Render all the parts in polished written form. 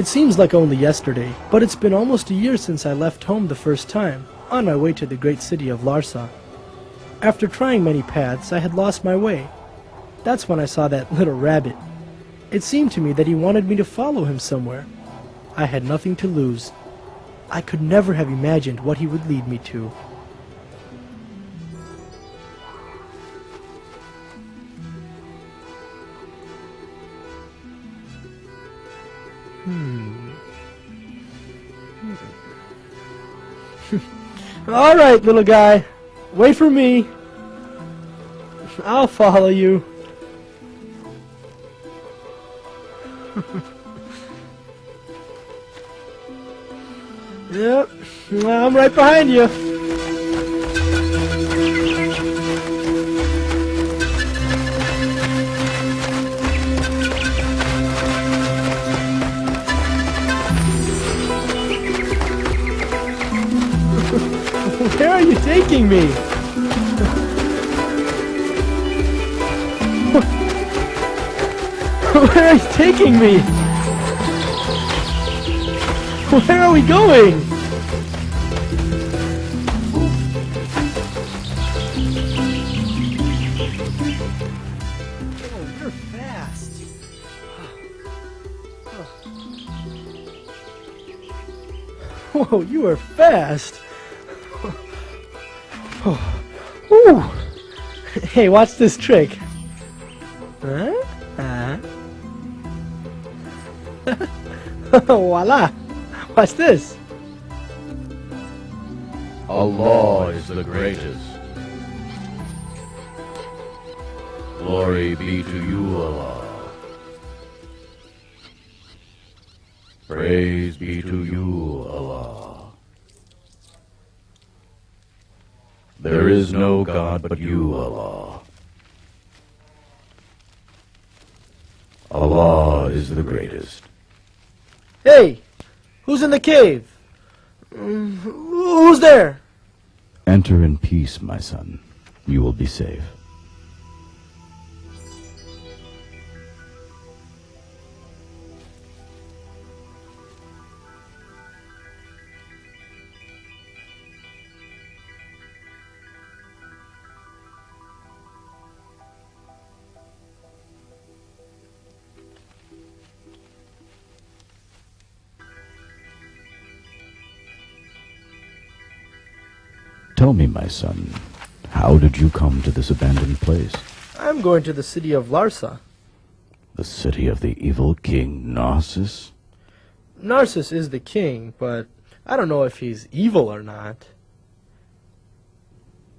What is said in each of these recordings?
It seems like only yesterday, but it's been almost a year since I left home the first time, on my way to the great city of Larsa. After trying many paths, I had lost my way. That's when I saw that little rabbit. It seemed to me that he wanted me to follow him somewhere. I had nothing to lose. I could never have imagined what he would lead me to. All right, little guy. Wait for me. I'll follow you. Yep, I'm right behind you. Where are you taking me? Where are you taking me? Where are we going? Oh, you're fast. Whoa, you are fast. Ooh. Hey, watch this trick. Huh? Voila! Watch this. Allah is the greatest. Glory be to you, Allah. Praise be to you, Allah. There is no God but you, Allah. Allah is the greatest. Hey! Who's in the cave? Who's there? Enter in peace, my son. You will be safe. Tell me, my son, how did you come to this abandoned place? I'm going to the city of Larsa. The city of the evil King Narcissus? Narcissus is the king, but I don't know if he's evil or not.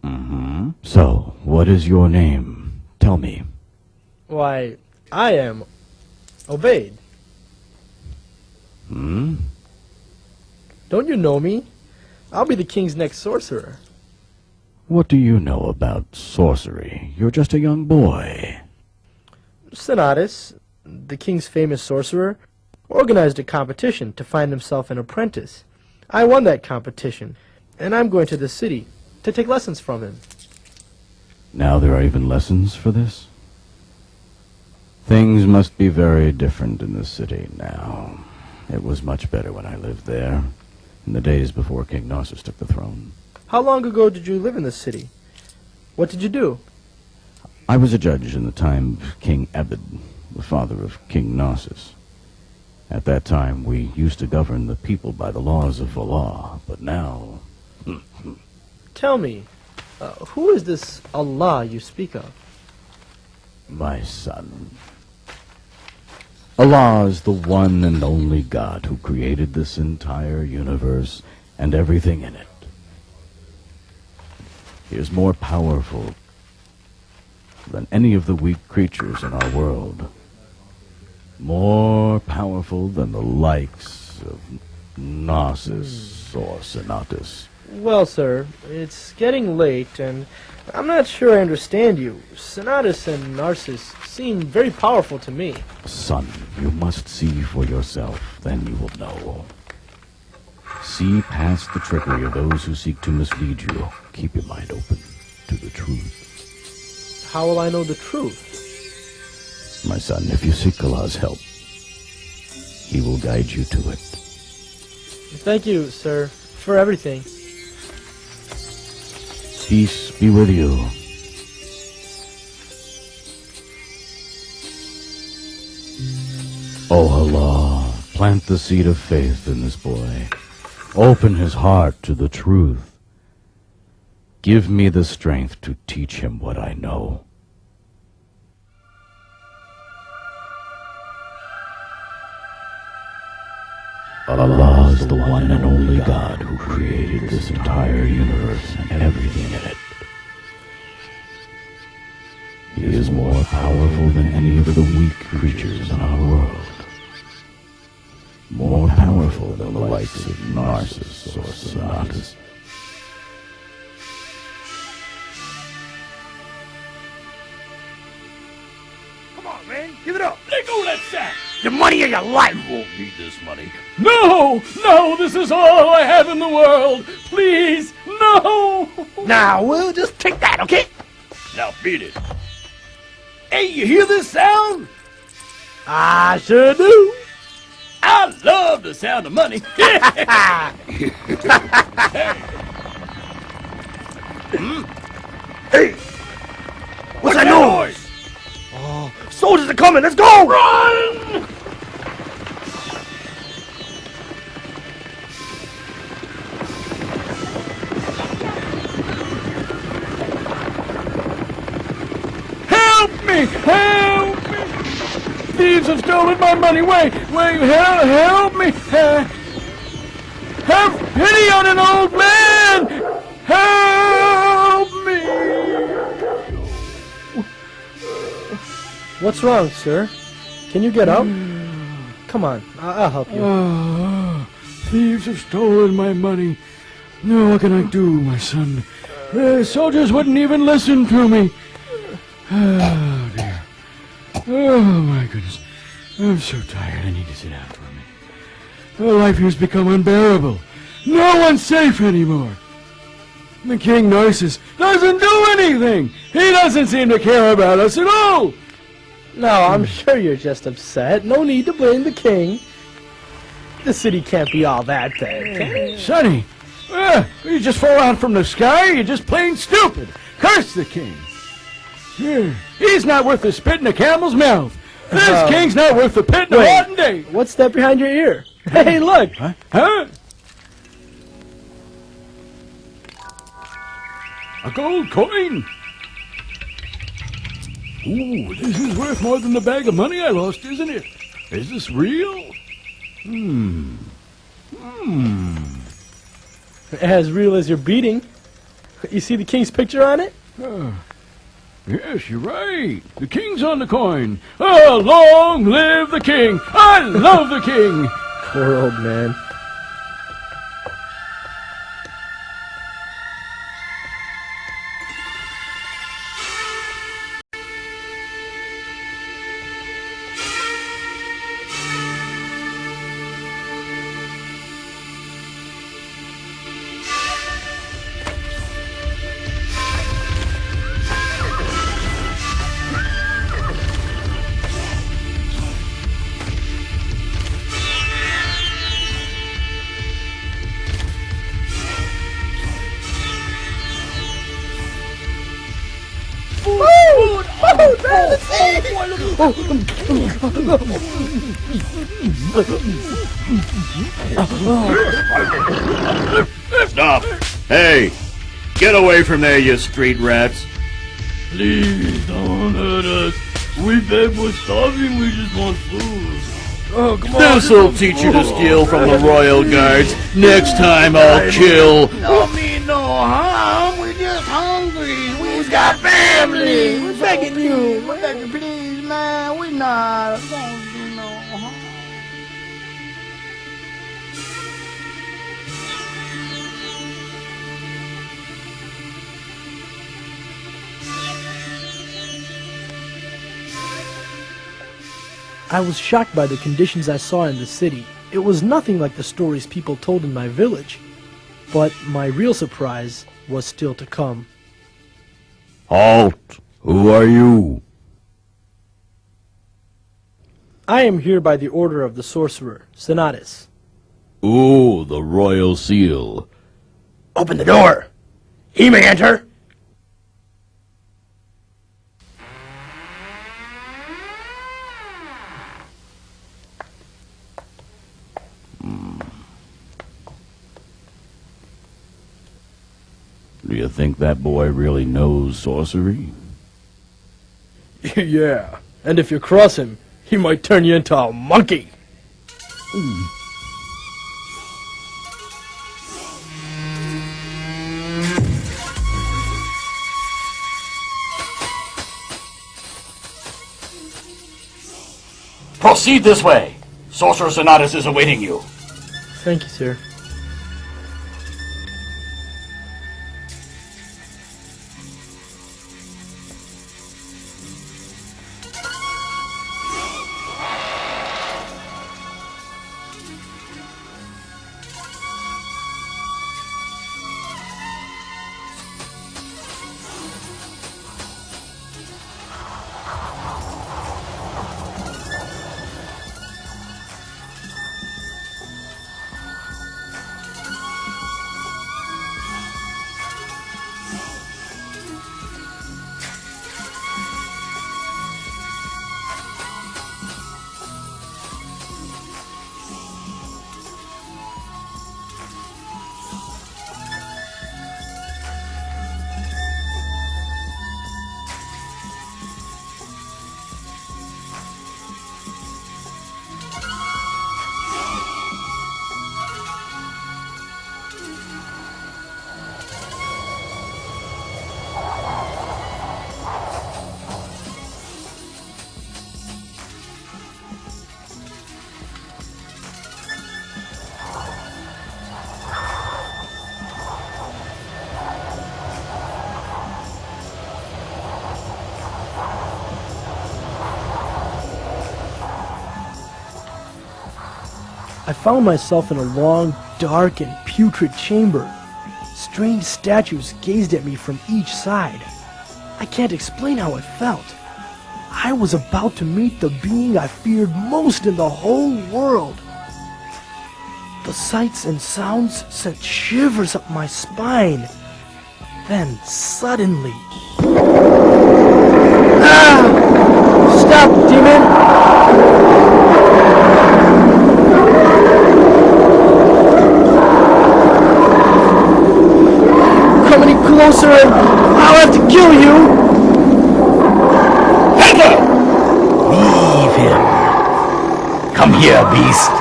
Mm-hmm. So, what is your name? Tell me. Why, I am Obaid. Hmm? Don't you know me? I'll be the king's next sorcerer. What do you know about sorcery? You're just a young boy. Senatus, the king's famous sorcerer, organized a competition to find himself an apprentice. I won that competition, and I'm going to the city to take lessons from him. Now there are even lessons for this? Things must be very different in the city now. It was much better when I lived there, in the days before King Narcissus took the throne. How long ago did you live in the city? What did you do? I was a judge in the time of King Ebed, the father of King Narcissus. At that time, we used to govern the people by the laws of Allah, but now... Tell me, who is this Allah you speak of? My son, Allah is the one and only God who created this entire universe and everything in it. He is more powerful than any of the weak creatures in our world. More powerful than the likes of Narcissus or Senatus. Well, sir, it's getting late, and I'm not sure I understand you. Senatus and Narcissus seem very powerful to me. Son, you must see for yourself, then you will know. See past the trickery of those who seek to mislead you. Keep your mind open to the truth. How will I know the truth? My son, if you seek Allah's help, He will guide you to it. Thank you, sir, for everything. Peace be with you. O Allah, plant the seed of faith in this boy. Open his heart to the truth. Give me the strength to teach him what I know. Allah is the one and only God who created this entire universe and everything in it. He is more powerful than any of the weak creatures in our world. More powerful than the likes of Narcissus or Sonatus. Come on, man, give it up. Let go of that sack! Your money or your life. You won't need this money. No! No, this is all I have in the world! Please, no! Now, we'll just take that, okay? Now beat it. Hey, you hear this sound? I sure do. I love the sound of money. Hey. Hey, what's that noise? Soldiers are coming, let's go! Run! Help me! Help me! Thieves have stolen my money! Wait! Help me! Have pity on an old man! Help me! What's wrong, sir? Can you get up? Come on, I'll help you. Thieves have stolen my money. No, what can I do, my son? Soldiers wouldn't even listen to me. Oh, dear. Oh, my goodness. I'm so tired. I need to sit down for a minute. Life here's become unbearable. No one's safe anymore. The King Narcissus doesn't do anything. He doesn't seem to care about us at all. No, I'm sure you're just upset. No need to blame the king. The city can't be all that bad, can it? Sonny, you just fall out from the sky. You're just plain stupid. Curse the king. He's not worth the spit in a camel's mouth. This king's not worth the pit in a Wait. rotten day. What's that behind your ear? Hey, look! Huh? A gold coin? Ooh, this is worth more than the bag of money I lost, isn't it? Is this real? As real as your beating. You see the king's picture on it? Yes, you're right. The king's on the coin. Oh, long live the king! I love the king! Poor old man. Stop! Hey! Get away from there, you street rats! Please don't hurt us. We beg, we're starving, we just want food. Oh, come on. This'll teach you to steal from the royal guards. Next time I'll kill. Don't mean no harm, we're just hungry. We got family. We're begging you. We're begging, please, man. We're not gonna do no harm. I was shocked by the conditions I saw in the city. It was nothing like the stories people told in my village. But my real surprise was still to come. Halt! Who are you? I am here by the order of the sorcerer, Sonatus. Ooh, the royal seal. Open the door. He may enter. Do you think that boy really knows sorcery? Yeah, and if you cross him, he might turn you into a monkey. Proceed this way. Sorcerer Sonatus is awaiting you. Thank you, sir. I found myself in a long, dark, and putrid chamber. Strange statues gazed at me from each side. I can't explain how it felt. I was about to meet the being I feared most in the whole world. The sights and sounds sent shivers up my spine. Then, suddenly... Ah! Stop, demon! Come any closer and I'll have to kill you! Enter! Leave him. Come here, beast.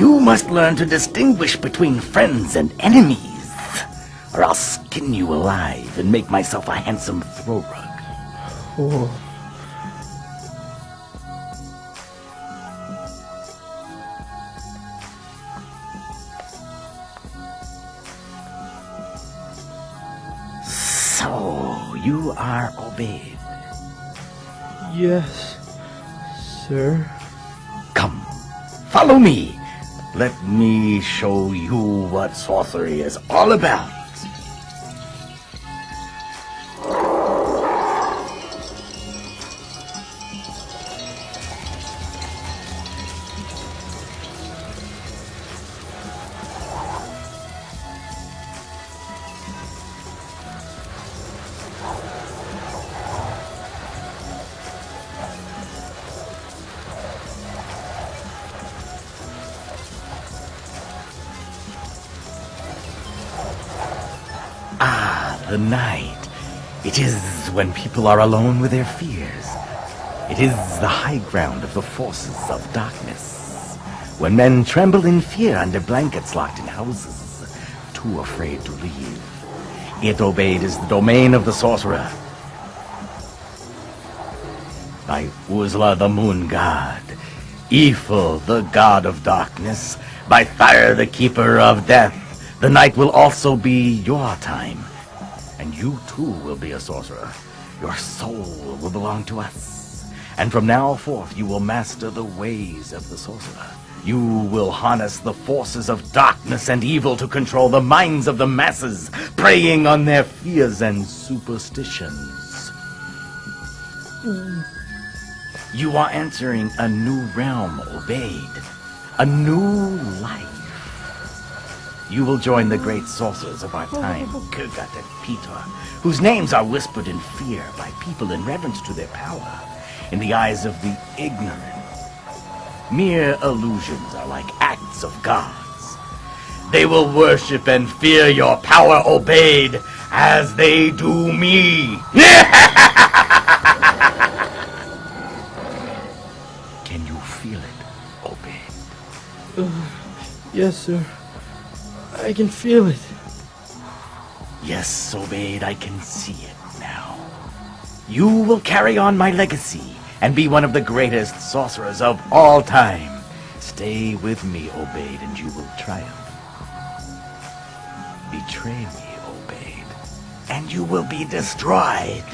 You must learn to distinguish between friends and enemies, or I'll skin you alive and make myself a handsome throw rug. Oh. So, you are obeyed. Yes, sir. Come, follow me. Let me show you what sorcery is all about. The night. It is when people are alone with their fears. It is the high ground of the forces of darkness. When men tremble in fear under blankets locked in houses, too afraid to leave. It obeyed is the domain of the sorcerer. By Uzla the moon god, Ifil the god of darkness, by Fire the keeper of death, the night will also be your time. And you too will be a sorcerer. Your soul will belong to us. And from now forth you will master the ways of the sorcerer. You will harness the forces of darkness and evil to control the minds of the masses, preying on their fears and superstitions. You are entering a new realm, Obeid. A new life. You will join the great sorcerers of our time, Kurgat and Peter, whose names are whispered in fear by people in reverence to their power. In the eyes of the ignorant, mere illusions are like acts of gods. They will worship and fear your power, Obeid, as they do me. Can you feel it, Obeid? Yes, sir. I can feel it. Yes, Obeid, I can see it now. You will carry on my legacy and be one of the greatest sorcerers of all time. Stay with me, Obeid, and you will triumph. Betray me, Obeid, and you will be destroyed.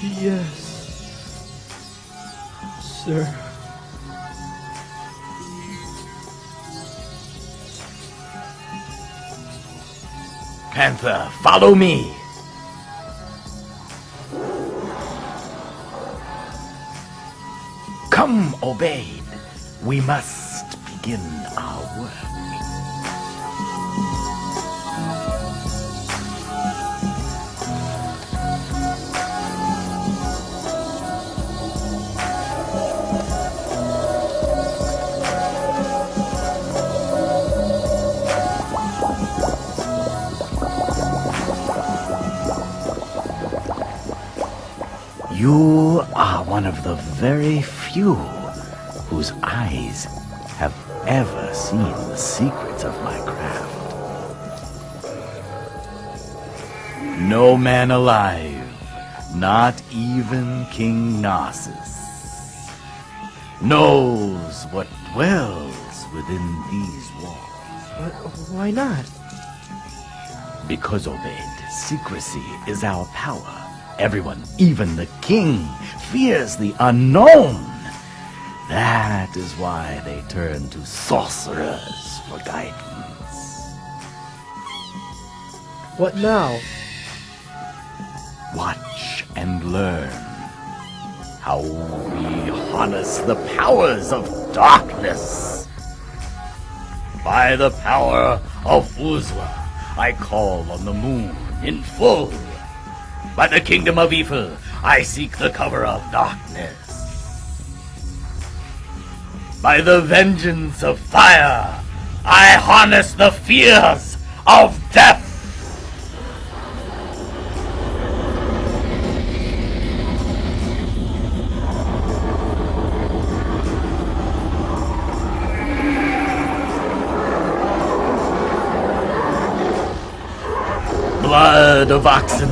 Yes. Sir. Panther, follow me. Come, Obeid. We must begin our work. You are one of the very few whose eyes have ever seen the secrets of my craft. No man alive, not even King Narcissus, knows what dwells within these walls. Why not? Because, Obeid, secrecy is our power. Everyone, even the king, fears the unknown. That is why they turn to sorcerers for guidance. What now? Watch and learn how we harness the powers of darkness. By the power of Uzwa, I call on the moon in full. By the kingdom of evil, I seek the cover of darkness. By the vengeance of fire, I harness the fears of death. Blood of oxen,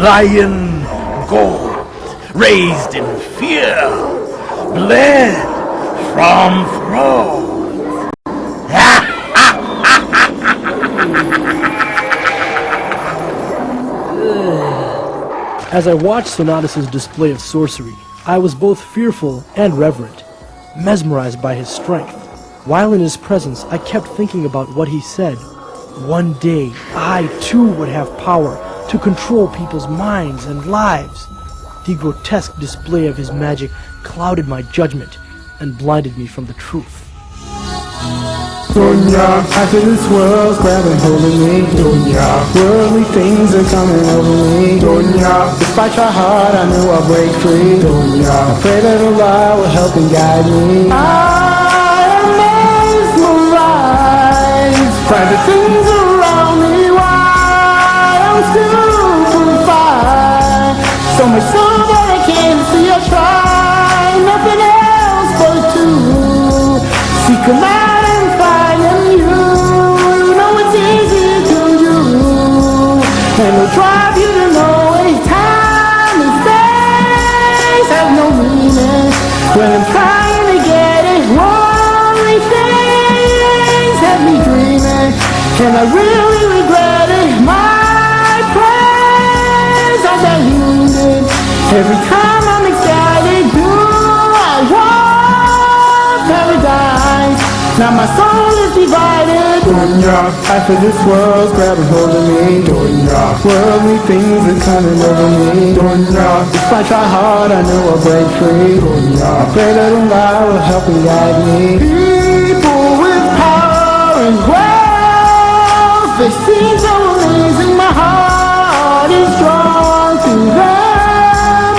lion, gold, raised in fear, bled from thrones. As I watched Sonatus's display of sorcery, I was both fearful and reverent, mesmerized by his strength. While in his presence, I kept thinking about what he said. One day, I too would have power to control people's minds and lives. The grotesque display of his magic clouded my judgment and blinded me from the truth. Dunya, after this world's grabbing hold of me. Dunya, worldly things are coming over me. Dunya, if I try hard, I know I'll break free. Dunya, I pray that Allah will help and guide me. I am mesmerized by the things around me. Why I'm still confined. So much so that I can't see or try. Nothing else but to seek a man. And it'll drive you to know a time and space have no meaning. When I'm trying to get it, worldly things have me dreaming. And I really regret it. My prayers are diluted. Every time I'm excited, do I want paradise? Now my soul is divided. After this world's grabbing hold of me, worldly things are coming over me. If I try hard, I know I'll break free. I pray that Allah will help and guide me. People with power and wealth, they seem so amazing. My heart is drawn to them.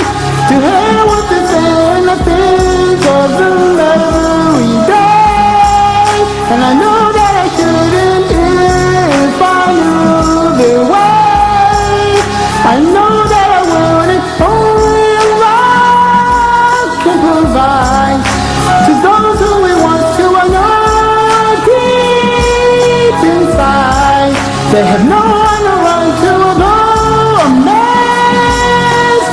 To hell with the sin, I think of them every day. And I know that I shouldn't if I knew their way. I know that I wouldn't, only Allah can provide to those who we want to. I know deep inside they have no one to run to, although I'm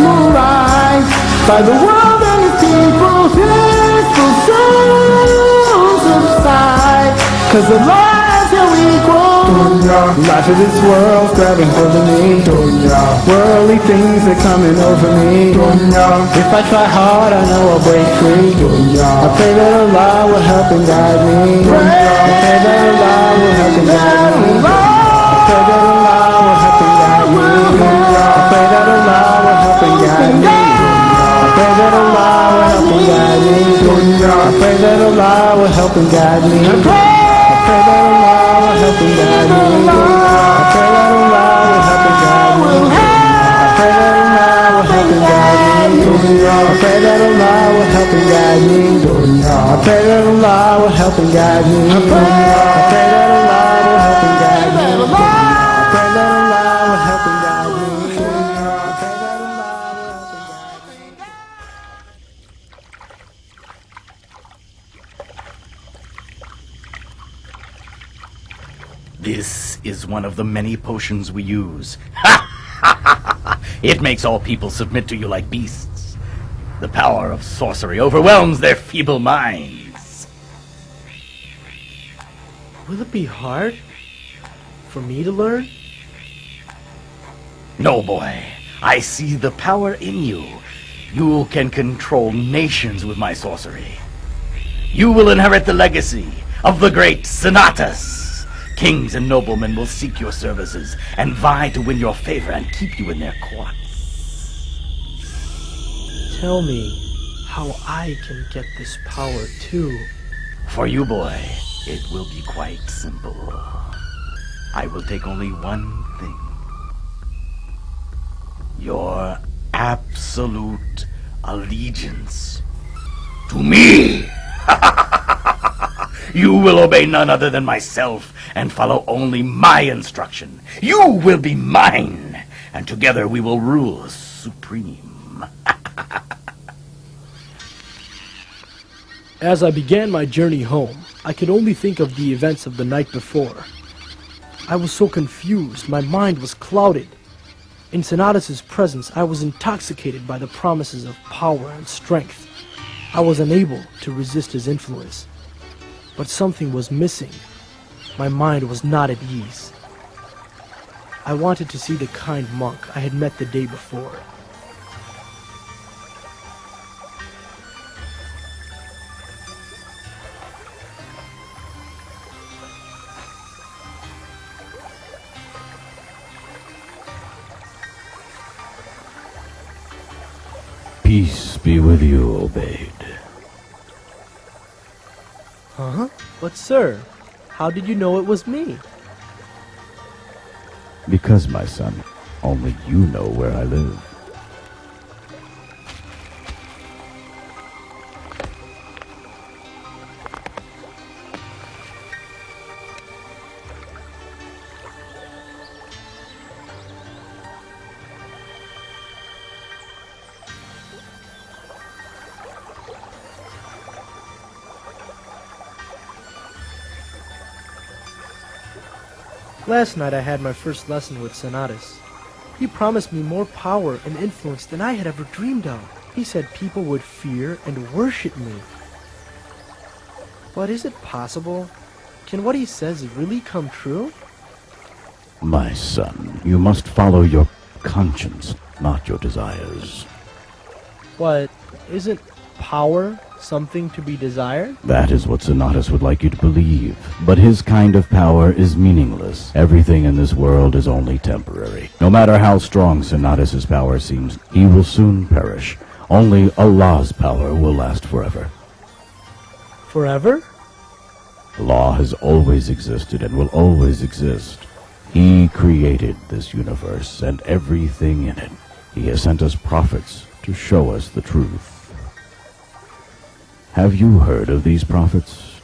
mesmerized by the world and its people. This will soon subside, 'cause the lives are equal. Life of this world's grabbing hold of me. Worldly things are coming over me. If I try hard, I know I'll break free. I pray that Allah will help and guide me. I pray that Allah will help and guide me. I pray that Allah will help and guide me. I pray that Allah will help and guide me. I pray that Allah will help and guide me. I pray that Allah will help and guide me. I pray that Allah will help and guide me. I pray that Allah will help and guide me. I pray that Allah will help and guide me. I pray that Allah will help and guide me. I pray that Allah will help and guide me. I pray that Allah will help and guide me. I pray that Allah will help and guide me. I pray that Allah will help and guide me. This is one of the many potions we use. It makes all people submit to you like beasts. The power of sorcery overwhelms their feeble minds. Will it be hard for me to learn? No, boy. I see the power in you. You can control nations with my sorcery. You will inherit the legacy of the great Senatus. Kings and noblemen will seek your services and vie to win your favor and keep you in their courts. Tell me how I can get this power too. For you, boy, it will be quite simple. I will take only one thing. Your absolute allegiance to me. You will obey none other than myself and follow only my instruction. You will be mine, and together we will rule supreme. As I began my journey home, I could only think of the events of the night before. I was so confused, my mind was clouded. In Senatus's presence, I was intoxicated by the promises of power and strength. I was unable to resist his influence. But something was missing. My mind was not at ease. I wanted to see the kind monk I had met the day before. Peace be with you, Obaid. Huh? But sir, how did you know it was me? Because, my son, only you know where I live. Last night I had my first lesson with Senatus. He promised me more power and influence than I had ever dreamed of. He said people would fear and worship me. But is it possible? Can what he says really come true? My son, you must follow your conscience, not your desires. But isn't power something to be desired? That is what Sonatus would like you to believe. But his kind of power is meaningless. Everything in this world is only temporary. No matter how strong Sonatus's power seems, he will soon perish. Only Allah's power will last forever. Forever? Allah has always existed and will always exist. He created this universe and everything in it. He has sent us prophets to show us the truth. Have you heard of these prophets?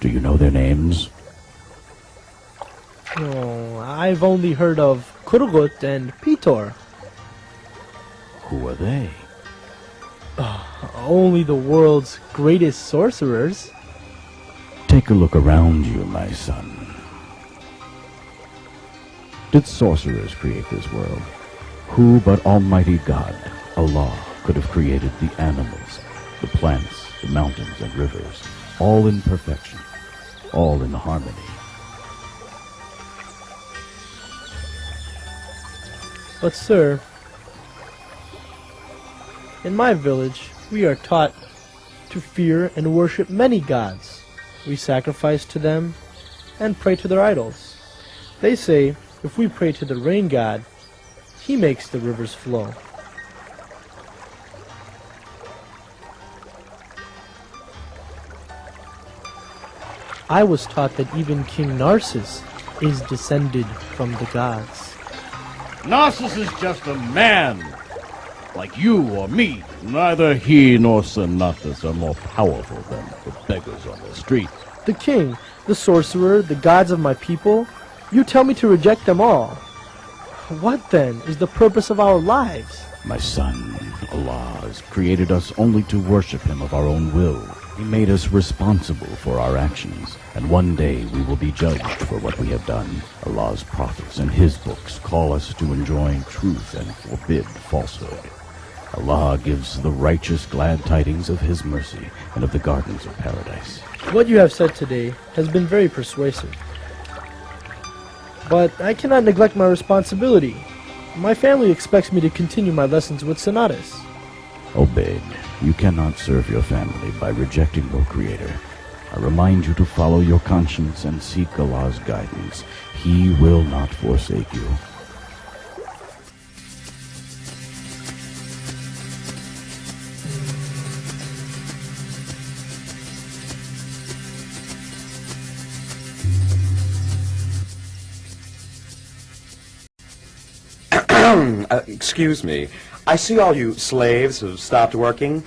Do you know their names? Oh, I've only heard of Kurgut and Pitor. Who are they? Only the world's greatest sorcerers. Take a look around you, my son. Did sorcerers create this world? Who but Almighty God, Allah, could have created the animals, the plants, the mountains and rivers, all in perfection, all in harmony? But sir, in my village, we are taught to fear and worship many gods. We sacrifice to them and pray to their idols. They say if we pray to the rain god, he makes the rivers flow. I was taught that even King Narcissus is descended from the gods. Narcissus is just a man, like you or me. Neither he nor Sonatus are more powerful than the beggars on the street. The king, the sorcerer, the gods of my people, you tell me to reject them all. What then is the purpose of our lives? My son, Allah has created us only to worship him of our own will. He made us responsible for our actions, and one day we will be judged for what we have done. Allah's prophets and his books call us to enjoin truth and forbid falsehood. Allah gives the righteous glad tidings of his mercy and of the gardens of paradise. What you have said today has been very persuasive. But I cannot neglect my responsibility. My family expects me to continue my lessons with Sonatus. Obeid, you cannot serve your family by rejecting your Creator. I remind you to follow your conscience and seek Allah's guidance. He will not forsake you. Excuse me. I see all you slaves have stopped working.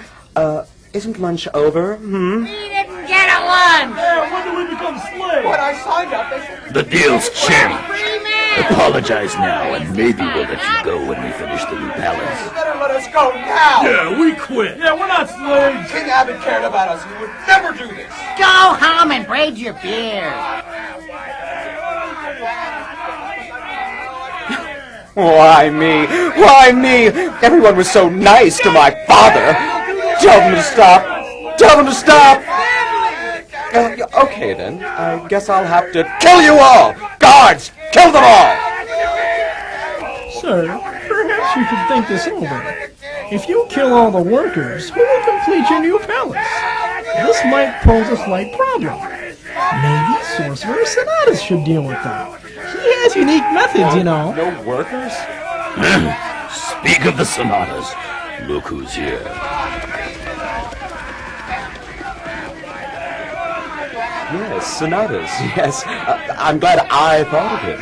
Isn't lunch over? We didn't get a lunch! The deal's cherry. Apologize now, and maybe we'll let you go when we finish the new palace. Better let us go now! Yeah, we quit. Yeah, we're not slaves. King Abbott cared about us. He would never do this. Go home and braid your beard. Why me? Why me? Everyone was so nice to my father. Tell them to stop. Tell them to stop. Okay then. I guess I'll have to kill you all. Guards, kill them all. Sir, perhaps you should think this over. If you kill all the workers, who will complete your new palace? This might pose a slight problem. Maybe Sorcerer Sonatus should deal with them. He has unique methods, you know. No workers? Speak of the Sonatas. Look who's here. Yes, Sonatus. Yes. I'm glad I thought of him.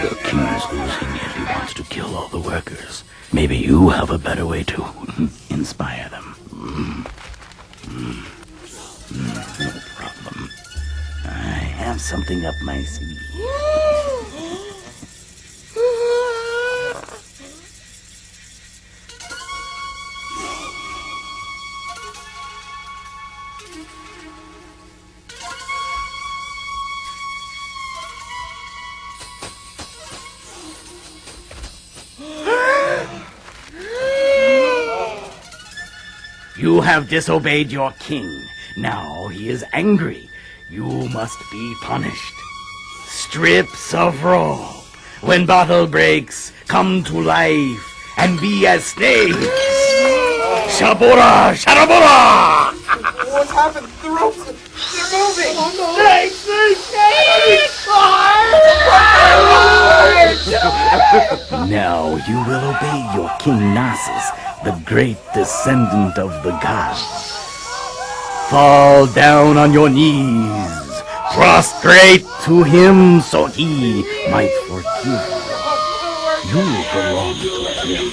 The king's losing if he wants to kill all the workers. Maybe you have a better way to inspire them. No problem. I have something up my sleeve. You have disobeyed your king. Now he is angry. You must be punished. Strips of robe, when battle breaks, come to life and be as snakes. Shabora! Sharabora! What's happened? The ropes, they're moving. Now you will obey your King Narcissus, the great descendant of the gods. Fall down on your knees, prostrate to him so he might forgive you. You belong to him.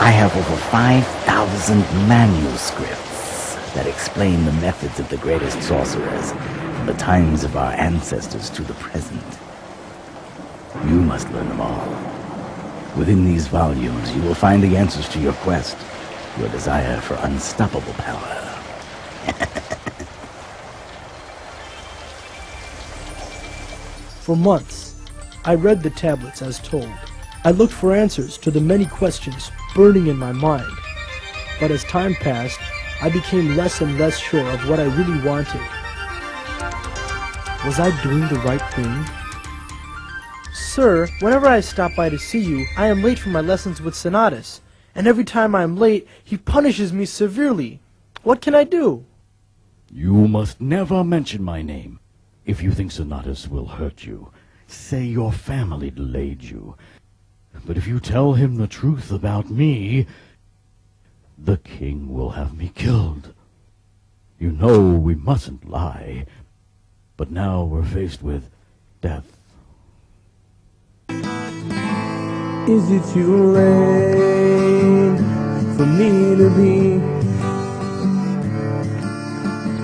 I have over 5,000 manuscripts that explain the methods of the greatest sorcerers from the times of our ancestors to the present. You must learn them all. Within these volumes, you will find the answers to your quest, your desire for unstoppable power. For months, I read the tablets as told. I looked for answers to the many questions burning in my mind. But as time passed, I became less and less sure of what I really wanted. Was I doing the right thing? Sir, whenever I stop by to see you, I am late for my lessons with Sonatus, and every time I am late, he punishes me severely. What can I do? You must never mention my name. If you think Sonatus will hurt you, say your family delayed you. But if you tell him the truth about me, the king will have me killed. You know we mustn't lie, but now we're faced with death. Is it too late for me to be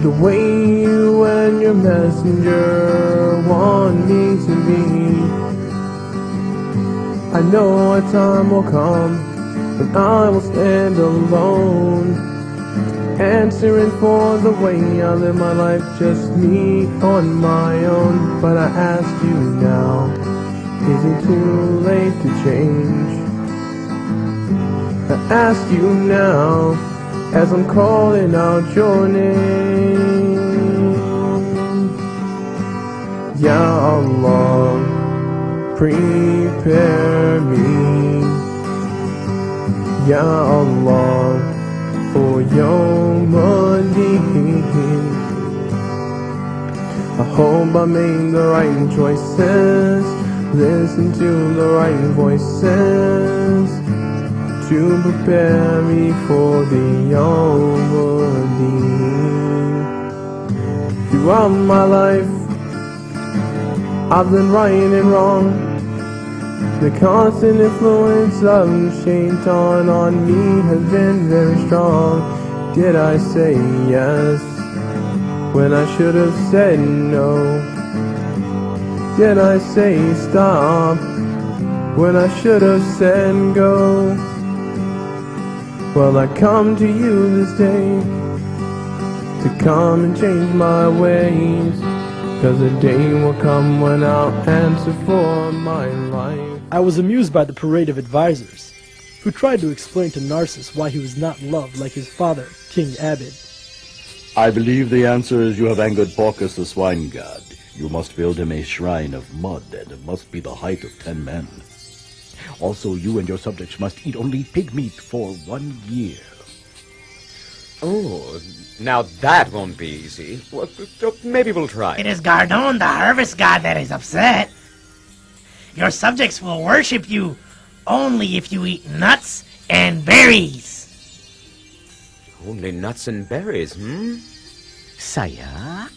the way you and your messenger want me to be? I know a time will come when I will stand alone, answering for the way I live my life, just me on my own. But I ask you now, is it too late to change? I ask you now, as I'm calling out your name. Ya Allah, prepare me, Ya Allah, for Yawm Adin. I hope I made the right choices, listen to the right voices, to prepare me for the Yawm Adin. Throughout my life, I've been right and wrong. The constant influence of Shaitan on me has been very strong. Did I say yes when I should have said no? Did I say stop when I should have said go? Well, I come to you this day to come and change my ways, 'cause a day will come when I'll answer for my life. I was amused by the parade of advisors, who tried to explain to Narcissus why he was not loved like his father, King Abid. I believe the answer is you have angered Porcus the swine god. You must build him a shrine of mud, and it must be the height of 10 men. Also, you and your subjects must eat only pig meat for 1 year. Oh, now that won't be easy. Well, maybe we'll try. It is Gardon, the harvest god, that is upset. Your subjects will worship you only if you eat nuts and berries. Only nuts and berries, Sire,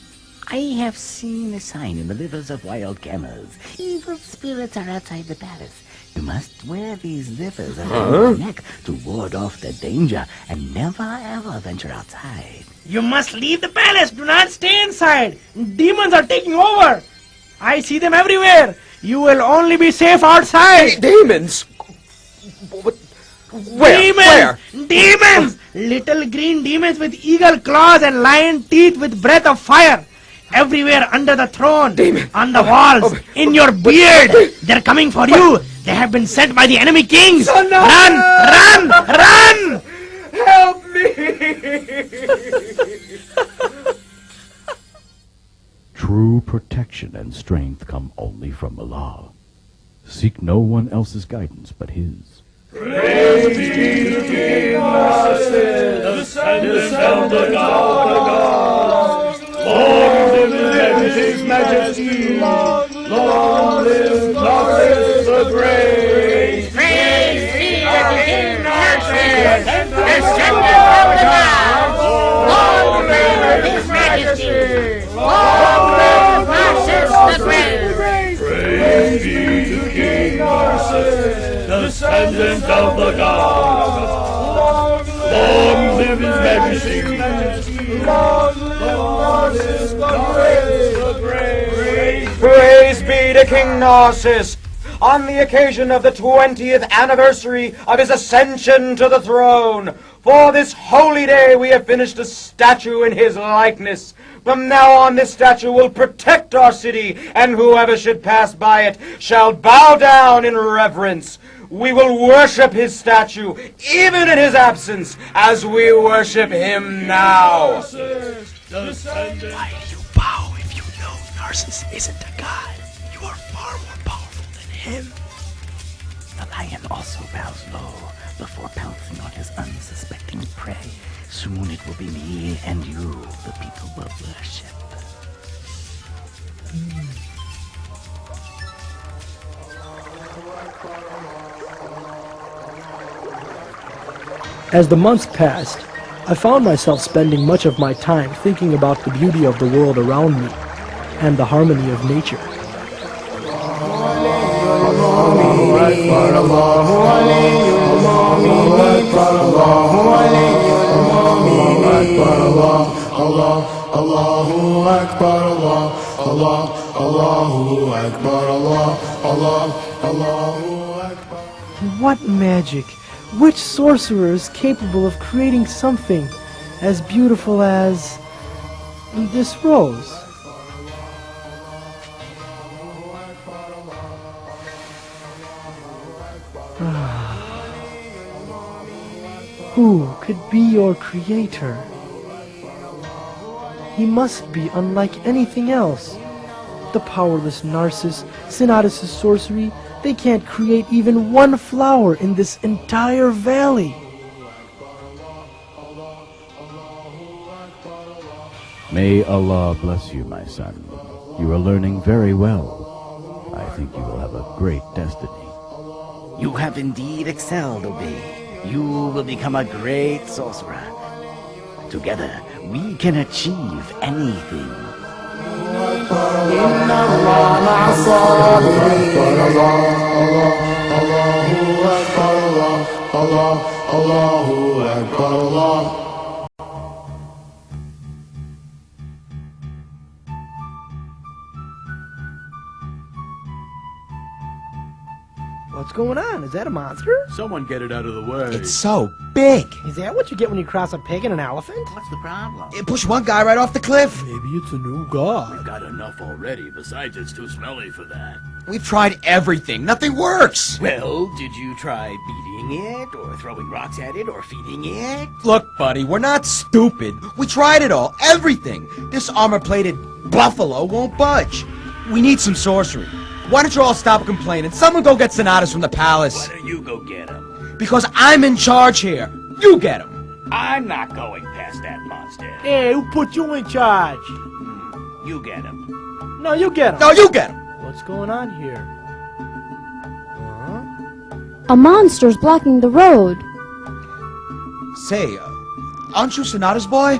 I have seen a sign in the livers of wild camels. Evil spirits are outside the palace. You must wear these livers around your neck to ward off the danger and never ever venture outside. You must leave the palace. Do not stay inside. Demons are taking over. I see them everywhere. You will only be safe outside. Demons? Where? Demons! Where? Demons! Little green demons with eagle claws and lion teeth with breath of fire. everywhere under the throne, on the walls, in your beard. They're coming for you. They have been sent by the enemy kings. Run! Run! Run! Help me! True protection and strength come only from Allah. Seek no one else's guidance but His. Descendant of the gods, long live His Majesty, long live the great. Praise be to King Narcissus on the occasion of the 20th anniversary of his ascension to the throne. For this holy day we have finished a statue in his likeness. From now on this statue will protect our city, and whoever should pass by it shall bow down in reverence. We will worship his statue, even in his absence, as we worship him now. Why do you bow if you know Narcissus isn't a god? You are far more powerful than him. The lion also bows low before pouncing on his unsuspecting prey. Soon it will be me and you the people will worship. As the months passed, I found myself spending much of my time thinking about the beauty of the world around me and the harmony of nature. What magic? Which sorcerer is capable of creating something as beautiful as this rose? Who could be your creator? He must be unlike anything else. The powerless Narcissus, Sinatus' sorcery, they can't create even one flower in this entire valley. May Allah bless you, my son. You are learning very well. I think you will have a great destiny. You have indeed excelled, Obey. You will become a great sorcerer. Together, we can achieve anything. What's going on? Is that a monster? Someone get it out of the way. It's so big. Is that what you get when you cross a pig and an elephant? What's the problem? It pushed one guy right off the cliff. Maybe it's a new god. Got enough already. Besides, it's too smelly for that. We've tried everything. Nothing works. Well, did you try beating it, or throwing rocks at it, or feeding it? Look, buddy, we're not stupid. We tried it all. Everything. This armor-plated buffalo won't budge. We need some sorcery. Why don't you all stop complaining? Someone go get Sonatas from the palace. Why don't you go get him? Because I'm in charge here. You get him. I'm not going past that monster. Hey, who put you in charge? You get him. No, you get him. No, you get him. What's going on here? A monster's blocking the road. Say, aren't you Sonata's boy?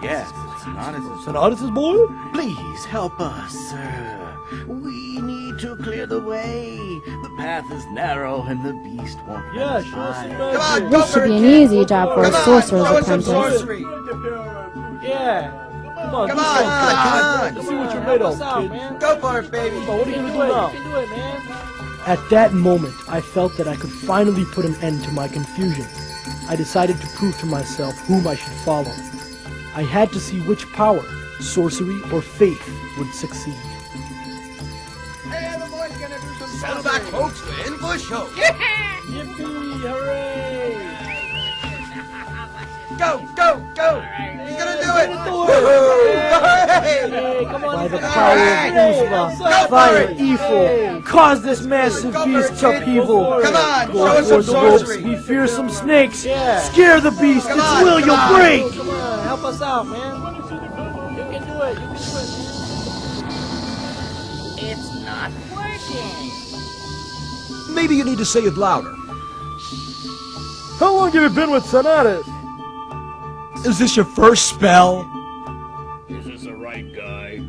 Yes, it's not as Sonatus' boy? Please help us, sir. We need to clear the way. The path is narrow and the beast won't Yeah, let us show us by. some Come magic. on, This should be an easy job for a sorcerer's throw in some apprentice. sorcery. Yeah. Come on, Come on. Let's see what you're made of, kid. Go for it, baby. What are you gonna do now? At that moment, I felt that I could finally put an end to my confusion. I decided to prove to myself whom I should follow. I had to see which power, sorcery, or faith would succeed. Sounds like folks for English hope. Yippee! Hooray! Go, go, go! He's gonna do it! Hey, by the power of Uzma, fire evil, cause this massive beast to upheaval. Come on, Go show us toward some the ropes, sorcery. be fearsome snakes, scare the beast, Come its on, will come you'll on. break. Come on, help us out, man. You can do it. You can do it. It's not working. Maybe you need to say it louder. How long have you been with Sonatas? Is this your first spell? Is this the right guy?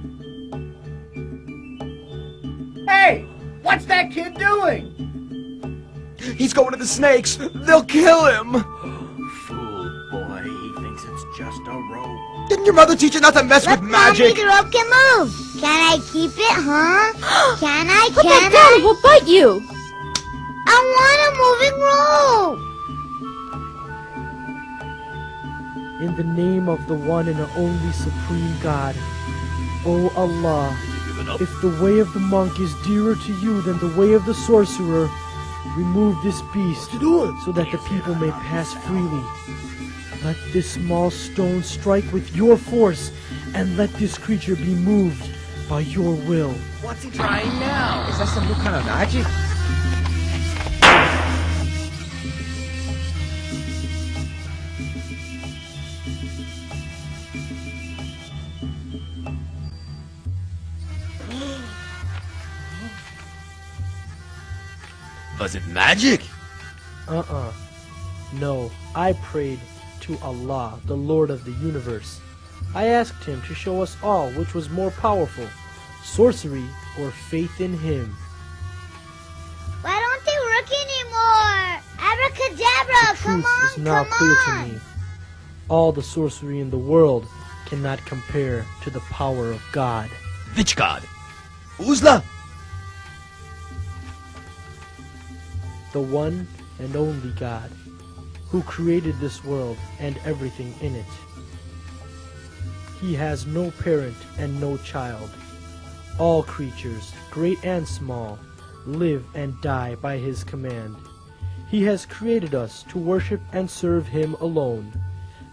Hey, what's that kid doing? He's going to the snakes. They'll kill him. Fool boy, he thinks it's just a rope. Didn't your mother teach you not to mess with magic? the rope can move. Can I keep it, huh? Can I? Put that down, it will bite you! I want a moving rope. In the name of the one and only supreme God, O Allah, if the way of the monk is dearer to you than the way of the sorcerer, remove this beast so that the people may pass freely. Let this small stone strike with your force, and let this creature be moved by your will. What's he trying now? Is that some new kind of magic? Was it magic? No, I prayed to Allah, the Lord of the universe. I asked him to show us all which was more powerful, sorcery or faith in him. Why don't they work anymore? Abracadabra, The come truth on, is now come clear on. to me. All the sorcery in the world cannot compare to the power of God. Which god? Uzla? The one and only God, who created this world and everything in it. He has no parent and no child. All creatures, great and small, live and die by his command. He has created us to worship and serve him alone.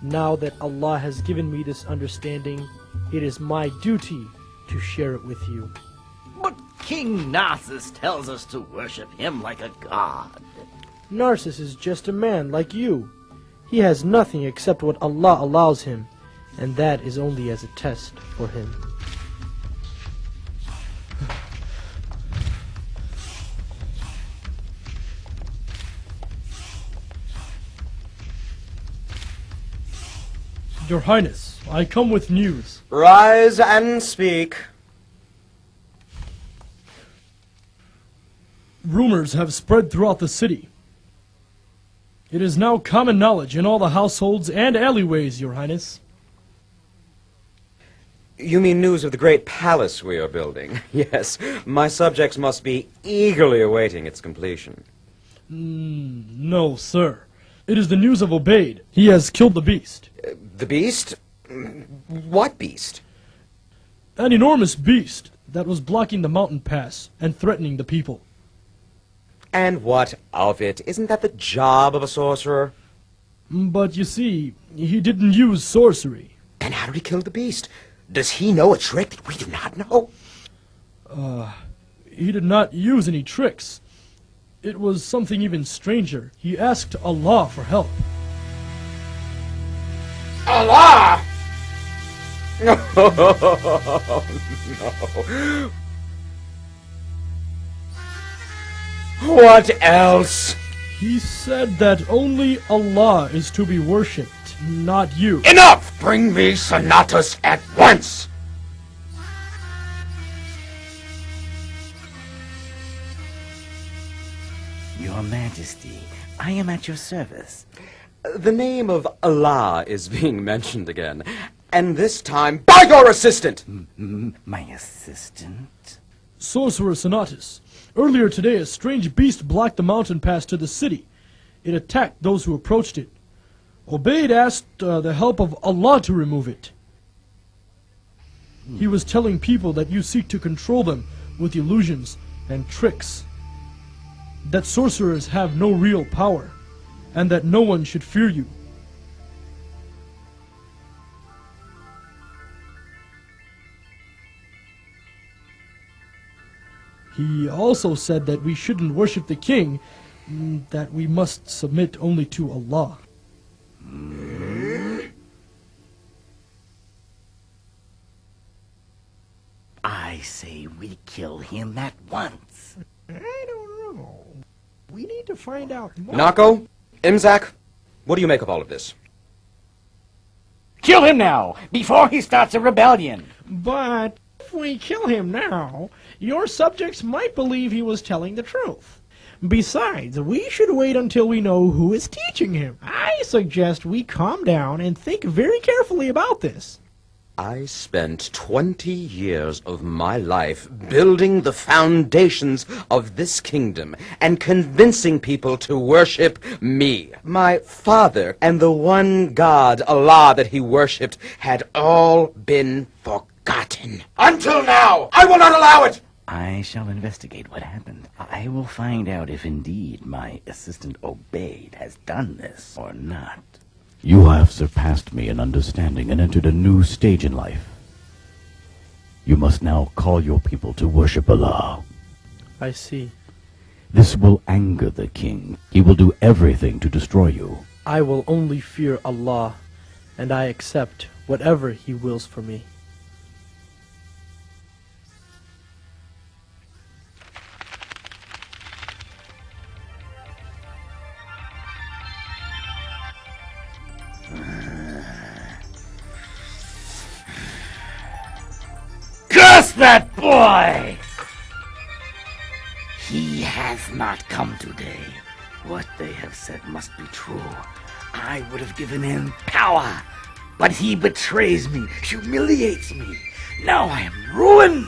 Now that Allah has given me this understanding, it is my duty to share it with you. But King Narcissus tells us to worship him like a god. Narcissus is just a man like you. He has nothing except what Allah allows him, and that is only as a test for him. Your Highness, I come with news. Rise and speak. Rumors have spread throughout the city. It is now common knowledge in all the households and alleyways, Your Highness. You mean news of the great palace we are building? Yes, my subjects must be eagerly awaiting its completion. No, sir. It is the news of Obaid. He has killed the beast. The beast? What beast? An enormous beast that was blocking the mountain pass and threatening the people. And what of it? Isn't that the job of a sorcerer? But you see, he didn't use sorcery. And how did he kill the beast? Does he know a trick that we do not know? He did not use any tricks. It was something even stranger. He asked Allah for help. Allah! No. What else? He said that only Allah is to be worshipped, not you. Enough! Bring me Sonatas at once! Your Majesty, I am at your service. The name of Allah is being mentioned again, and this time by your assistant! My assistant? Sorcerer Sonatus. Earlier today, a strange beast blocked the mountain pass to the city. It attacked those who approached it. Obaid asked the help of Allah to remove it. He was telling people that you seek to control them with illusions and tricks. That sorcerers have no real power, and that no one should fear you. He also said that we shouldn't worship the king, that we must submit only to Allah. I say we kill him at once. I don't know. We need to find out more. Nako, Imzak, what do you make of all of this? Kill him now, before he starts a rebellion. But if we kill him now, your subjects might believe he was telling the truth. Besides, we should wait until we know who is teaching him. I suggest we calm down and think very carefully about this. I spent 20 years of my life building the foundations of this kingdom and convincing people to worship me. My father and the one God, Allah, that he worshipped had all been forgotten. Until now, I will not allow it! I shall investigate what happened. I will find out if indeed my assistant Obeid has done this or not. You have surpassed me in understanding and entered a new stage in life. You must now call your people to worship Allah. I see. This will anger the king. He will do everything to destroy you. I will only fear Allah, and I accept whatever He wills for me. Curse that boy! He has not come today. What they have said must be true. I would have given him power, but he betrays me, humiliates me. Now I am ruined.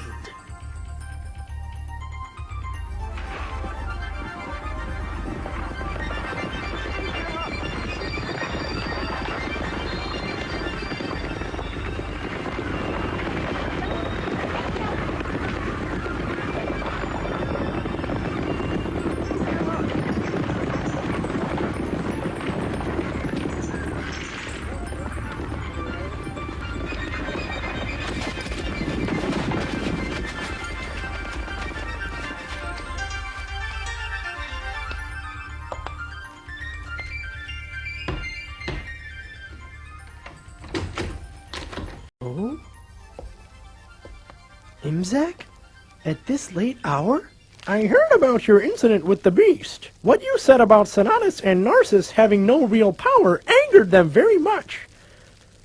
Oh? Imzak? At this late hour? I heard about your incident with the beast. What you said about Senatus and Narcissus having no real power angered them very much.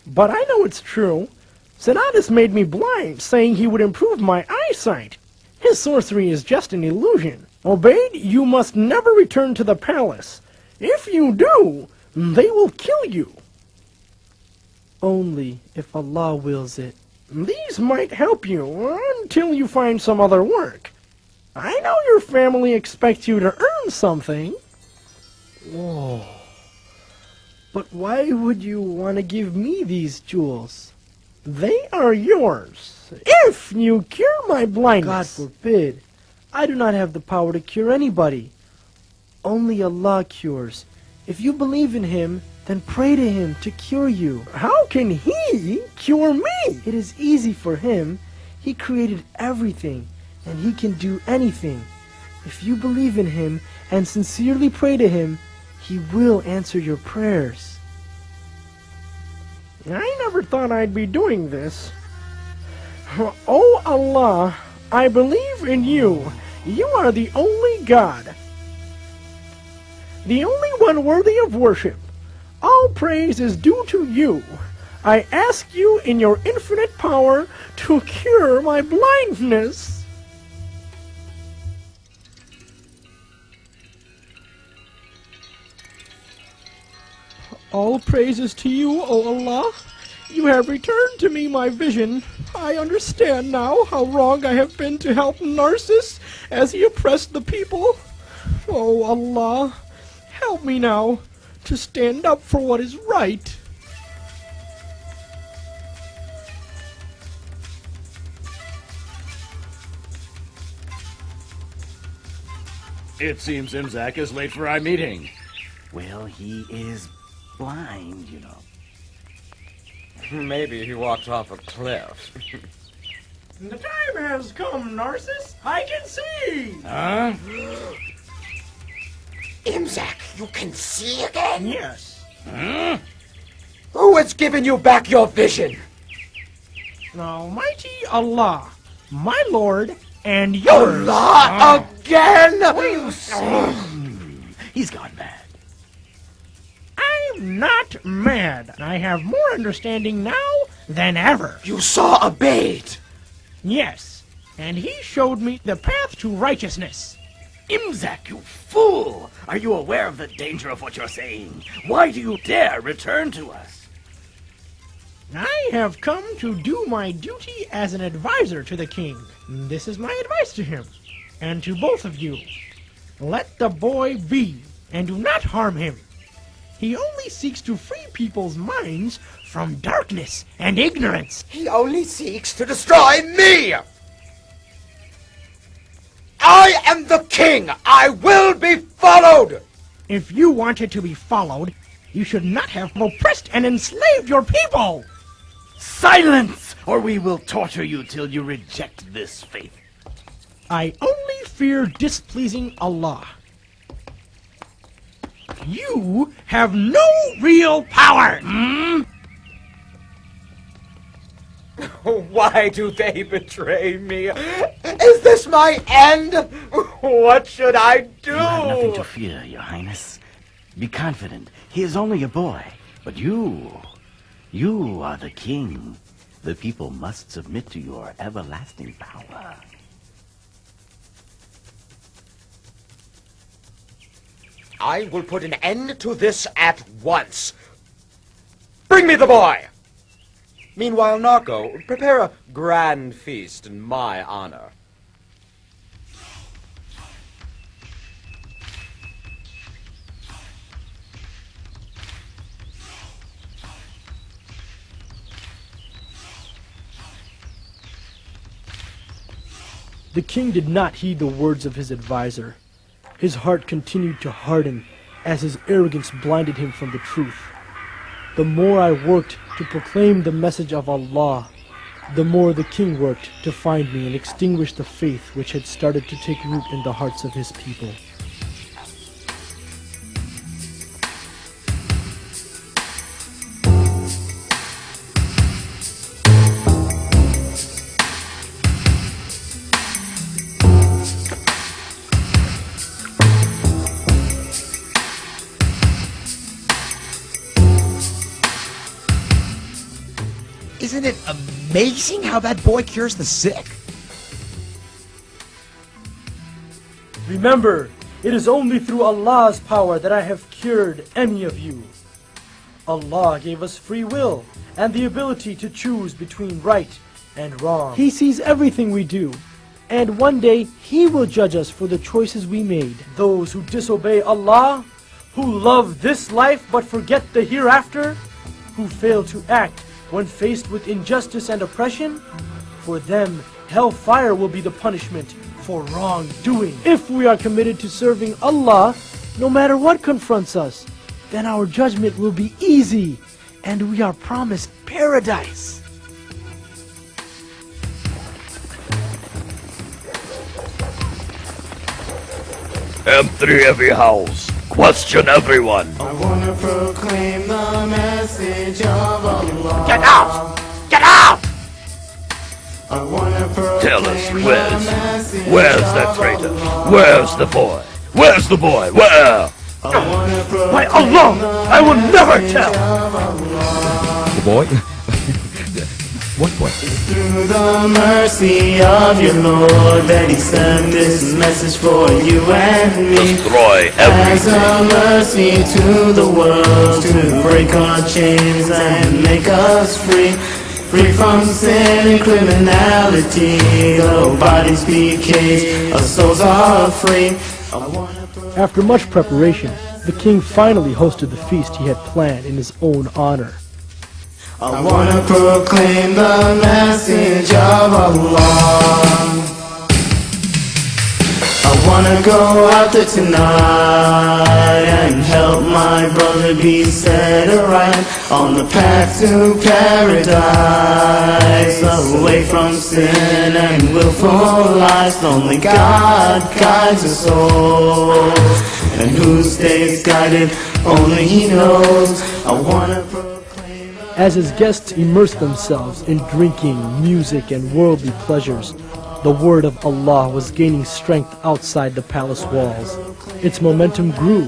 But I know it's true. Senatus made me blind, saying he would improve my eyesight. His sorcery is just an illusion. Obeid, you must never return to the palace. If you do, they will kill you. Only if Allah wills it. These might help you until you find some other work. I know your family expects you to earn something. Whoa. But why would you want to give me these jewels? They are yours, if you cure my blindness. God forbid. I do not have the power to cure anybody. Only Allah cures. If you believe in Him, then pray to Him to cure you. How can He cure me? It is easy for Him. He created everything, and He can do anything. If you believe in Him and sincerely pray to Him, He will answer your prayers. I never thought I'd be doing this. Oh Allah, I believe in you. You are the only God. The only one worthy of worship. All praise is due to you. I ask you in your infinite power to cure my blindness. All praises to you, O Allah. You have returned to me my vision. I understand now how wrong I have been to help Narcissus as he oppressed the people. Oh Allah, help me now to stand up for what is right. It seems Imzak is late for our meeting. Well, he is blind, you know. Maybe he walked off a cliff. The time has come, Narcissus. I can see. Huh? Imzak, you can see again? Yes. Huh? Who has given you back your vision? Almighty Allah, my Lord, and yours. Allah again? He's gone mad. I'm not mad. I have more understanding now than ever. You saw a bait. Yes, and he showed me the path to righteousness. Imzak, you fool! Are you aware of the danger of what you're saying? Why do you dare return to us? I have come to do my duty as an advisor to the king. This is my advice to him, and to both of you. Let the boy be, and do not harm him. He only seeks to free people's minds from darkness and ignorance. He only seeks to destroy me! I am the king! I will be followed! If you wanted to be followed, you should not have oppressed and enslaved your people! Silence, or we will torture you till you reject this faith. I only fear displeasing Allah. You have no real power! Why do they betray me? Is this my end? What should I do? You have nothing to fear, Your Highness. Be confident. He is only a boy. But you are the king. The people must submit to your everlasting power. I will put an end to this at once. Bring me the boy! Meanwhile, Narco, prepare a grand feast in my honor. The king did not heed the words of his advisor. His heart continued to harden as his arrogance blinded him from the truth. The more I worked to proclaim the message of Allah, the more the king worked to find me and extinguish the faith which had started to take root in the hearts of his people. Isn't it amazing how that boy cures the sick? Remember, it is only through Allah's power that I have cured any of you. Allah gave us free will and the ability to choose between right and wrong. He sees everything we do, and one day He will judge us for the choices we made. Those who disobey Allah, who love this life but forget the hereafter, who fail to act when faced with injustice and oppression, for them hellfire will be the punishment for wrongdoing. If we are committed to serving Allah, no matter what confronts us, then our judgment will be easy, and we are promised paradise. Empty every house. Question everyone. I wanna proclaim the message of Allah. Get out! Get out! I wanna proclaim Tell us, the message where's that of traitor? Allah. Where's the boy? Where's the boy? Where? I wanna proclaim By Allah, I will never the tell. message of Allah. The boy? What boy? Through the mercy of your Lord that He sent this message for you and me. Destroy As everything. a mercy to the world, to break our chains and make us free. Free from sin and criminality, though bodies be caged, our souls are free. After much preparation, the king finally hosted the feast he had planned in his own honor. I wanna proclaim the message of Allah. I wanna wanna go out there tonight and help my brother be set right on the path to paradise, away from sin and willful lies. Only God guides the soul, and who stays guided only He knows. I wanna proclaim. As his guests immersed themselves in drinking, music, and worldly pleasures, the word of Allah was gaining strength outside the palace walls. Its momentum grew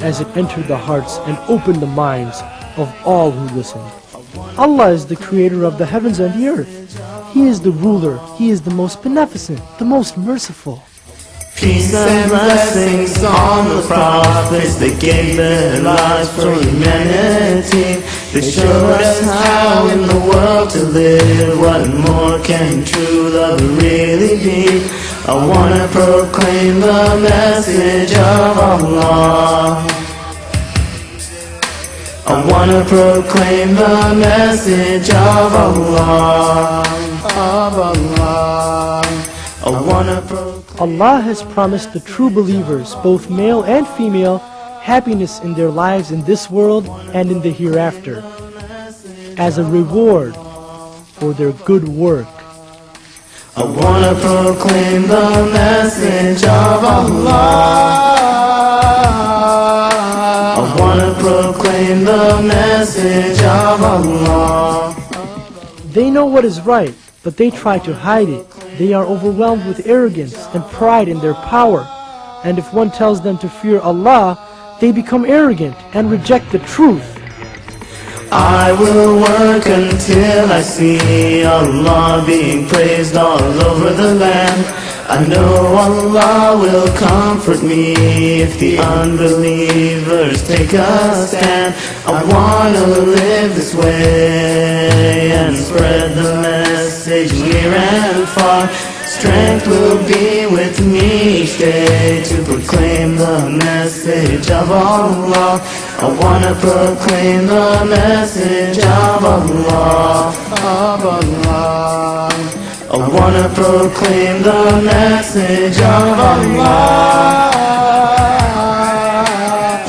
as it entered the hearts and opened the minds of all who listened. Allah is the creator of the heavens and the earth. He is the ruler. He is the most beneficent, the most merciful. Peace and blessings on the prophets that gave their lives for humanity. They showed us how in the world to live. What more can true love really be? I wanna proclaim the message of Allah. I wanna proclaim the message of Allah. I wanna proclaim. Allah has promised the true believers, both male and female, happiness in their lives in this world and in the hereafter, as a reward for their good work. I wanna proclaim the message of Allah. I wanna proclaim the message of Allah. They know what is right, but they try to hide it. They are overwhelmed with arrogance and pride in their power. And if one tells them to fear Allah, they become arrogant and reject the truth. I will work until I see Allah being praised all over the land. I know Allah will comfort me if the unbelievers take a stand. I wanna live this way and spread the message near and far. Strength will be with me each day to proclaim the message of Allah. I wanna proclaim the message of Allah, I wanna proclaim the message of Allah.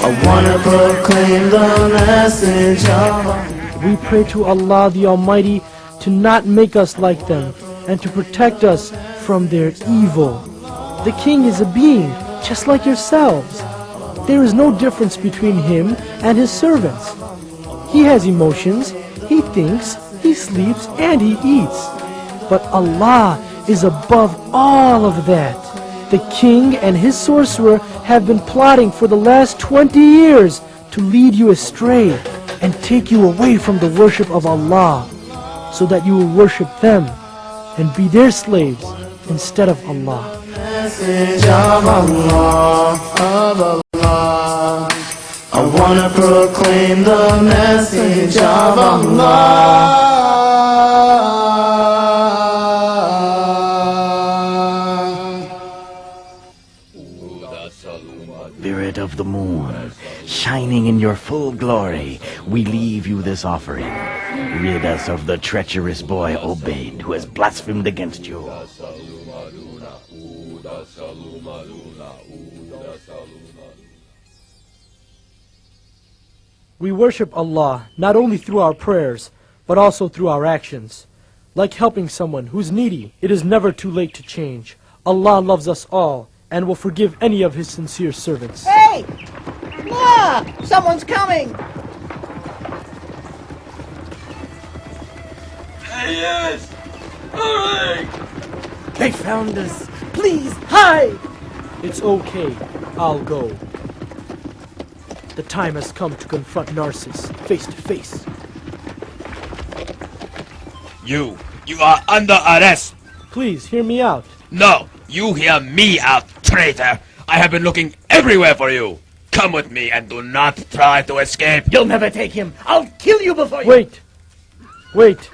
I wanna proclaim the message of Allah. We pray to Allah the Almighty to not make us like them and to protect us from their evil. The king is a being just like yourselves. There is no difference between him and his servants. He has emotions, he thinks, he sleeps, and he eats. But Allah is above all of that. The king and his sorcerer have been plotting for the last 20 years to lead you astray and take you away from the worship of Allah, so that you will worship them and be their slaves instead of Allah. Message of Allah, I wanna proclaim the message of Allah. Spirit of the moon, shining in your full glory, we leave you this offering. Rid us of the treacherous boy Obaid, who has blasphemed against you. We worship Allah not only through our prayers, but also through our actions. Like helping someone who's needy, it is never too late to change. Allah loves us all and will forgive any of His sincere servants. Hey! Ma! Someone's coming! Yes! Hurry! They found us! Please, hide! It's okay. I'll go. The time has come to confront Narcissus face to face. You are under arrest! Please, hear me out. No, you hear me out, traitor! I have been looking everywhere for you! Come with me and do not try to escape! You'll never take him! I'll kill you before you— Wait! Wait!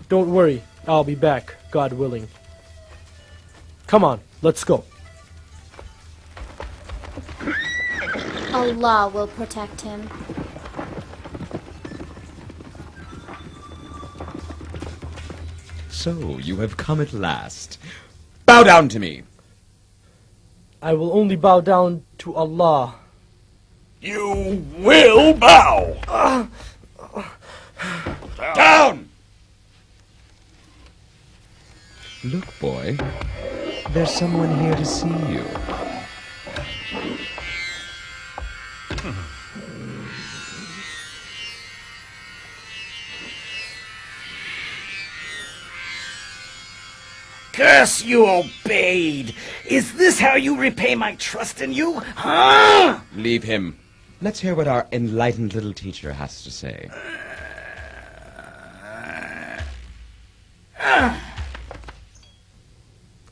Don't worry, I'll be back, God willing. Come on, let's go. Allah will protect him. So, you have come at last. Bow down to me! I will only bow down to Allah. You will bow! Down! Look, boy. There's someone here to see you. Curse you, obeyed! Is this how you repay my trust in you? Huh? Leave him. Let's hear what our enlightened little teacher has to say.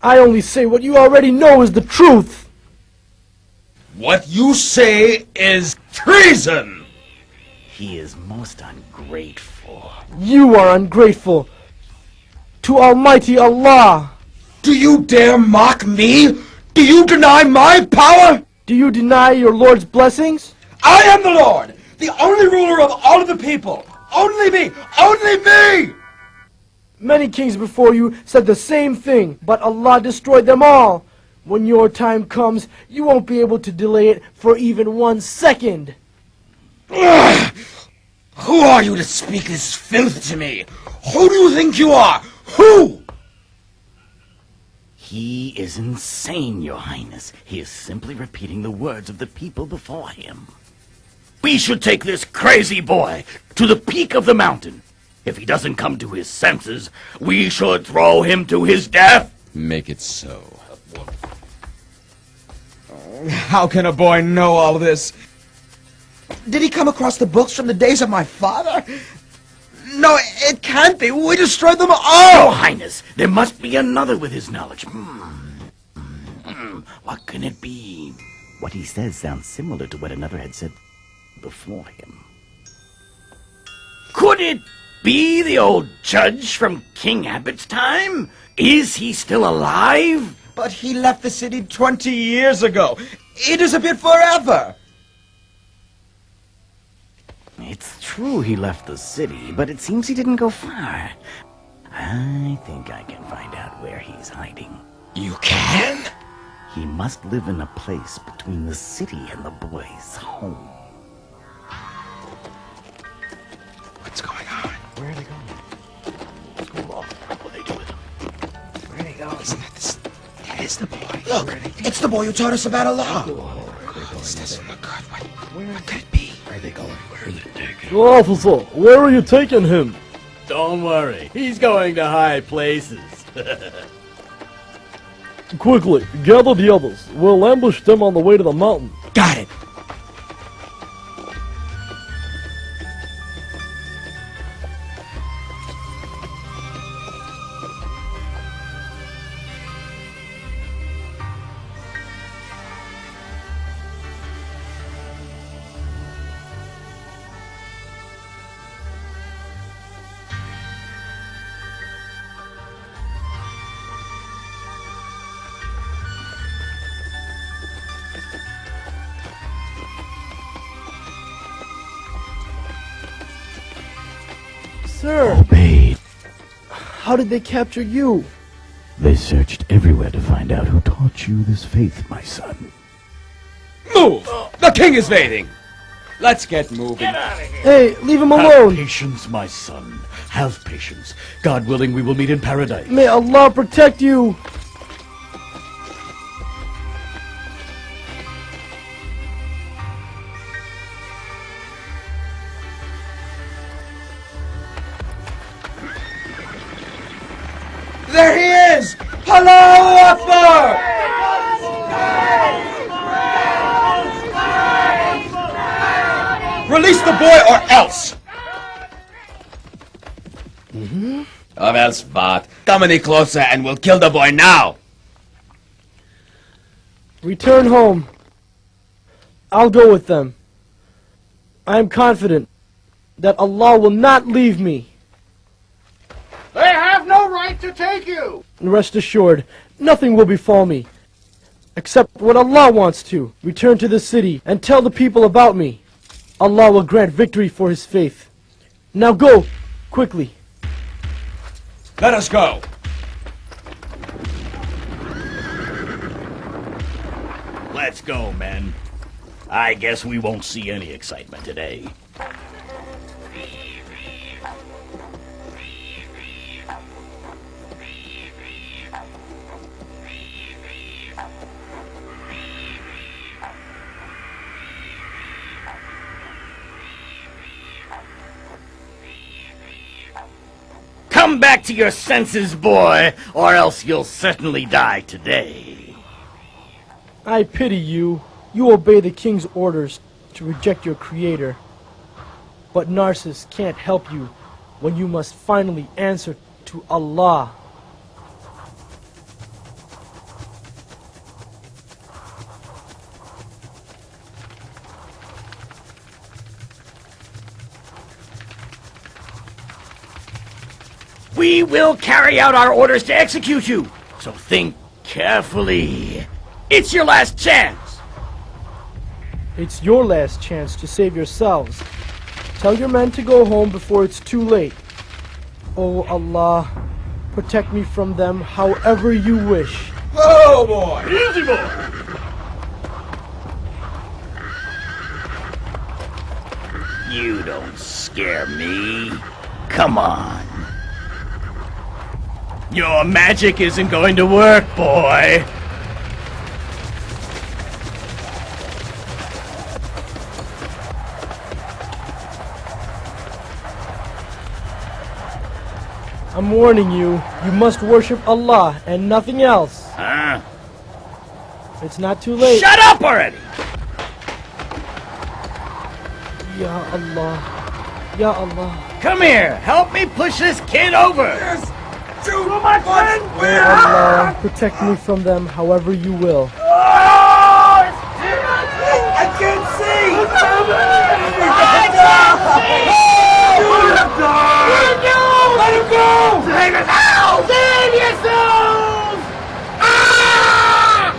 I only say what you already know is the truth. What you say is treason! He is most ungrateful. You are ungrateful to Almighty Allah. Do you dare mock me? Do you deny my power? Do you deny your Lord's blessings? I am the Lord, the only ruler of all of the people. Only me! Only me! Many kings before you said the same thing, but Allah destroyed them all. When your time comes, you won't be able to delay it for even 1 second. Ugh! Who are you to speak this filth to me? Who do you think you are? Who? He is insane, Your Highness. He is simply repeating the words of the people before him. We should take this crazy boy to the peak of the mountain. If he doesn't come to his senses, we should throw him to his death. Make it so. How can a boy know all this? Did he come across the books from the days of my father? No, it can't be. We destroyed them all! Your Highness, there must be another with his knowledge. What can it be? What he says sounds similar to what another had said before him. Could it be the old judge from King Abbott's time? Is he still alive? But he left the city 20 years ago. He disappeared forever. It's true he left the city, but it seems he didn't go far. I think I can find out where he's hiding. You can? He must live in a place between the city and the boy's home. What's going on? Where are they going? What's going on? What will they do with him? Where did he go? Isn't that this? That is the boy. Look, it's the boy who taught us about Allah. This doesn't look good. What could it be? Where are they going? Where are they taking him? Officer, where are you taking him? Don't worry. He's going to high places. Quickly, gather the others. We'll ambush them on the way to the mountain. Got it. Sir, Obeyed. how did they capture you? They searched everywhere to find out who taught you this faith, my son. Move! The king is waiting! Let's get moving. Hey, leave him Have alone. patience, my son. Have patience. God willing, we will meet in paradise. May Allah protect you. There he is! Allahu Akbar! Release the boy or else! Or else what? Come any closer and we'll kill the boy now! Return home. I'll go with them. I am confident that Allah will not leave me. They have no right to take you! And rest assured, nothing will befall me, except what Allah wants to. Return to the city and tell the people about me. Allah will grant victory for his faith. Now go, quickly. Let us go! Let's go, men. I guess we won't see any excitement today. Come back to your senses, boy, or else you'll certainly die today. I pity you. You obey the king's orders to reject your creator. But Narcissus can't help you when you must finally answer to Allah. We will carry out our orders to execute you, so think carefully. It's your last chance. It's your last chance to save yourselves. Tell your men to go home before it's too late. Oh Allah, protect me from them however you wish. Oh boy! Easy, boy! You don't scare me. Come on. Your magic isn't going to work, boy. I'm warning you, you must worship Allah and nothing else. Huh? It's not too late. Shut up already! Ya Allah. Ya Allah. Come here, help me push this kid over! Too much fun! Oh Allah, protect me from them however you will. I can't see! Let him go! Save yourselves! Save yourselves! Ah!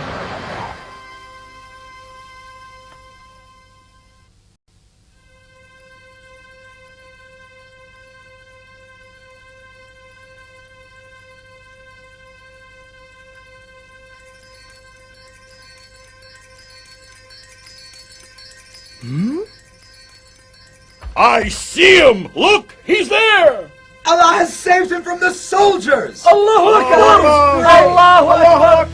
I see him! Look! He's there! Allah has saved him from the soldiers! Allahu Akbar! Allahu Akbar!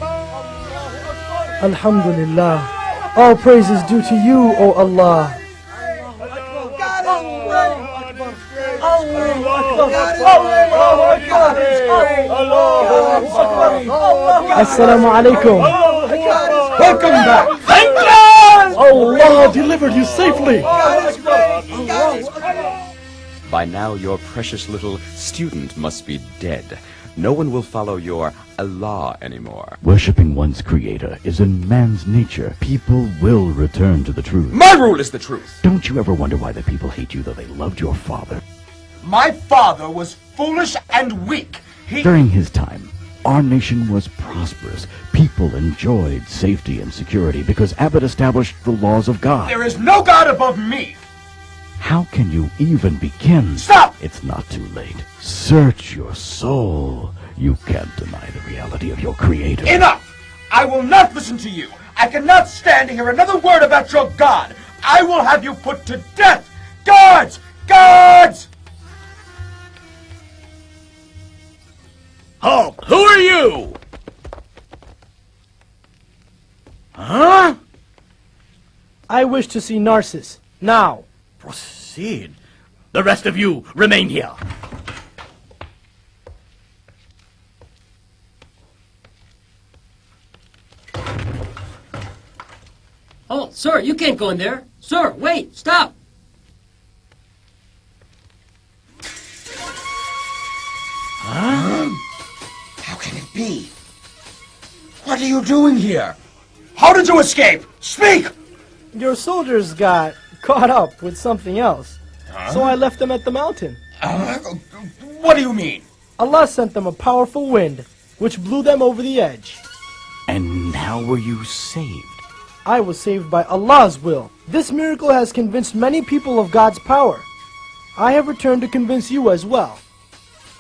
Alhamdulillah. All praise is due to you, O Allah. Assalamu alaikum. Welcome back! Thank God! Allah delivered you safely. By now, your precious little student must be dead. No one will follow your Allah anymore. Worshipping one's creator is in man's nature. People will return to the truth. My rule is the truth. Don't you ever wonder why the people hate you, though they loved your father? My father was foolish and weak. During his time, our nation was prosperous. People enjoyed safety and security because Abbott established the laws of God. There is no God above me. How can you even begin? Stop! It's not too late. Search your soul. You can't deny the reality of your creator. Enough! I will not listen to you. I cannot stand to hear another word about your God. I will have you put to death. Guards! Guards! Halt! Who are you? Huh? I wish to see Narcissus. Now. Proceed. The rest of you remain here. Oh, sir, you can't go in there. Sir, wait, stop. Huh? How can it be? What are you doing here? How did you escape? Speak! Your soldiers got caught up with something else. So I left them at the mountain. What do you mean? Allah sent them a powerful wind, which blew them over the edge. And how were you saved? I was saved by Allah's will. This miracle has convinced many people of God's power. I have returned to convince you as well.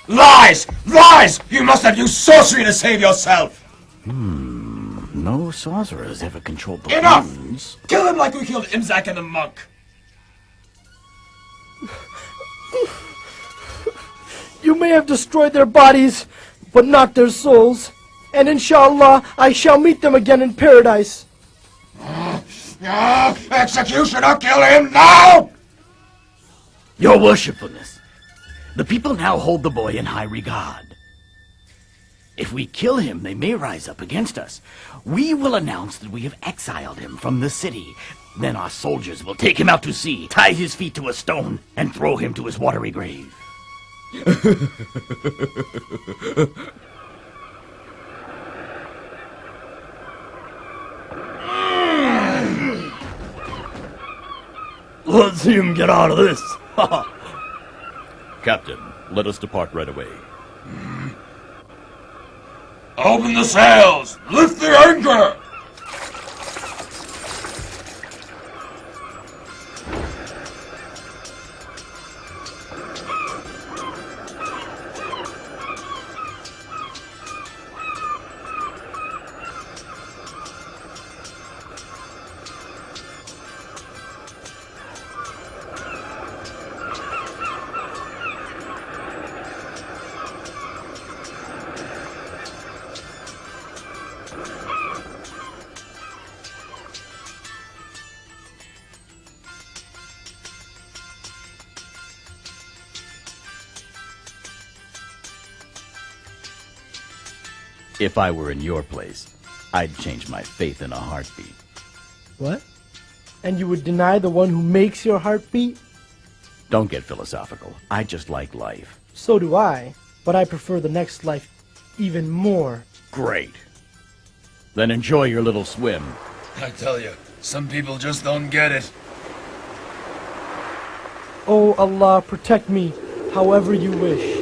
Lies! Lies! You must have used sorcery to save yourself! No sorcerer has ever controlled Enough! balloons. Kill him like we killed Imzak and the monk! You may have destroyed their bodies, but not their souls. And inshallah, I shall meet them again in paradise. Executioner, kill him now! Your worshipfulness, the people now hold the boy in high regard. If we kill him, they may rise up against us. We will announce that we have exiled him from the city. Then our soldiers will take him out to sea, tie his feet to a stone, and throw him to his watery grave. Let's see him get out of this. Captain, let us depart right away. Open the sails! Lift the anchor! If I were in your place, I'd change my faith in a heartbeat. What? And you would deny the one who makes your heart beat? Don't get philosophical. I just like life. So do I, but I prefer the next life even more. Great. Then enjoy your little swim. I tell you, some people just don't get it. Oh Allah, protect me however you wish.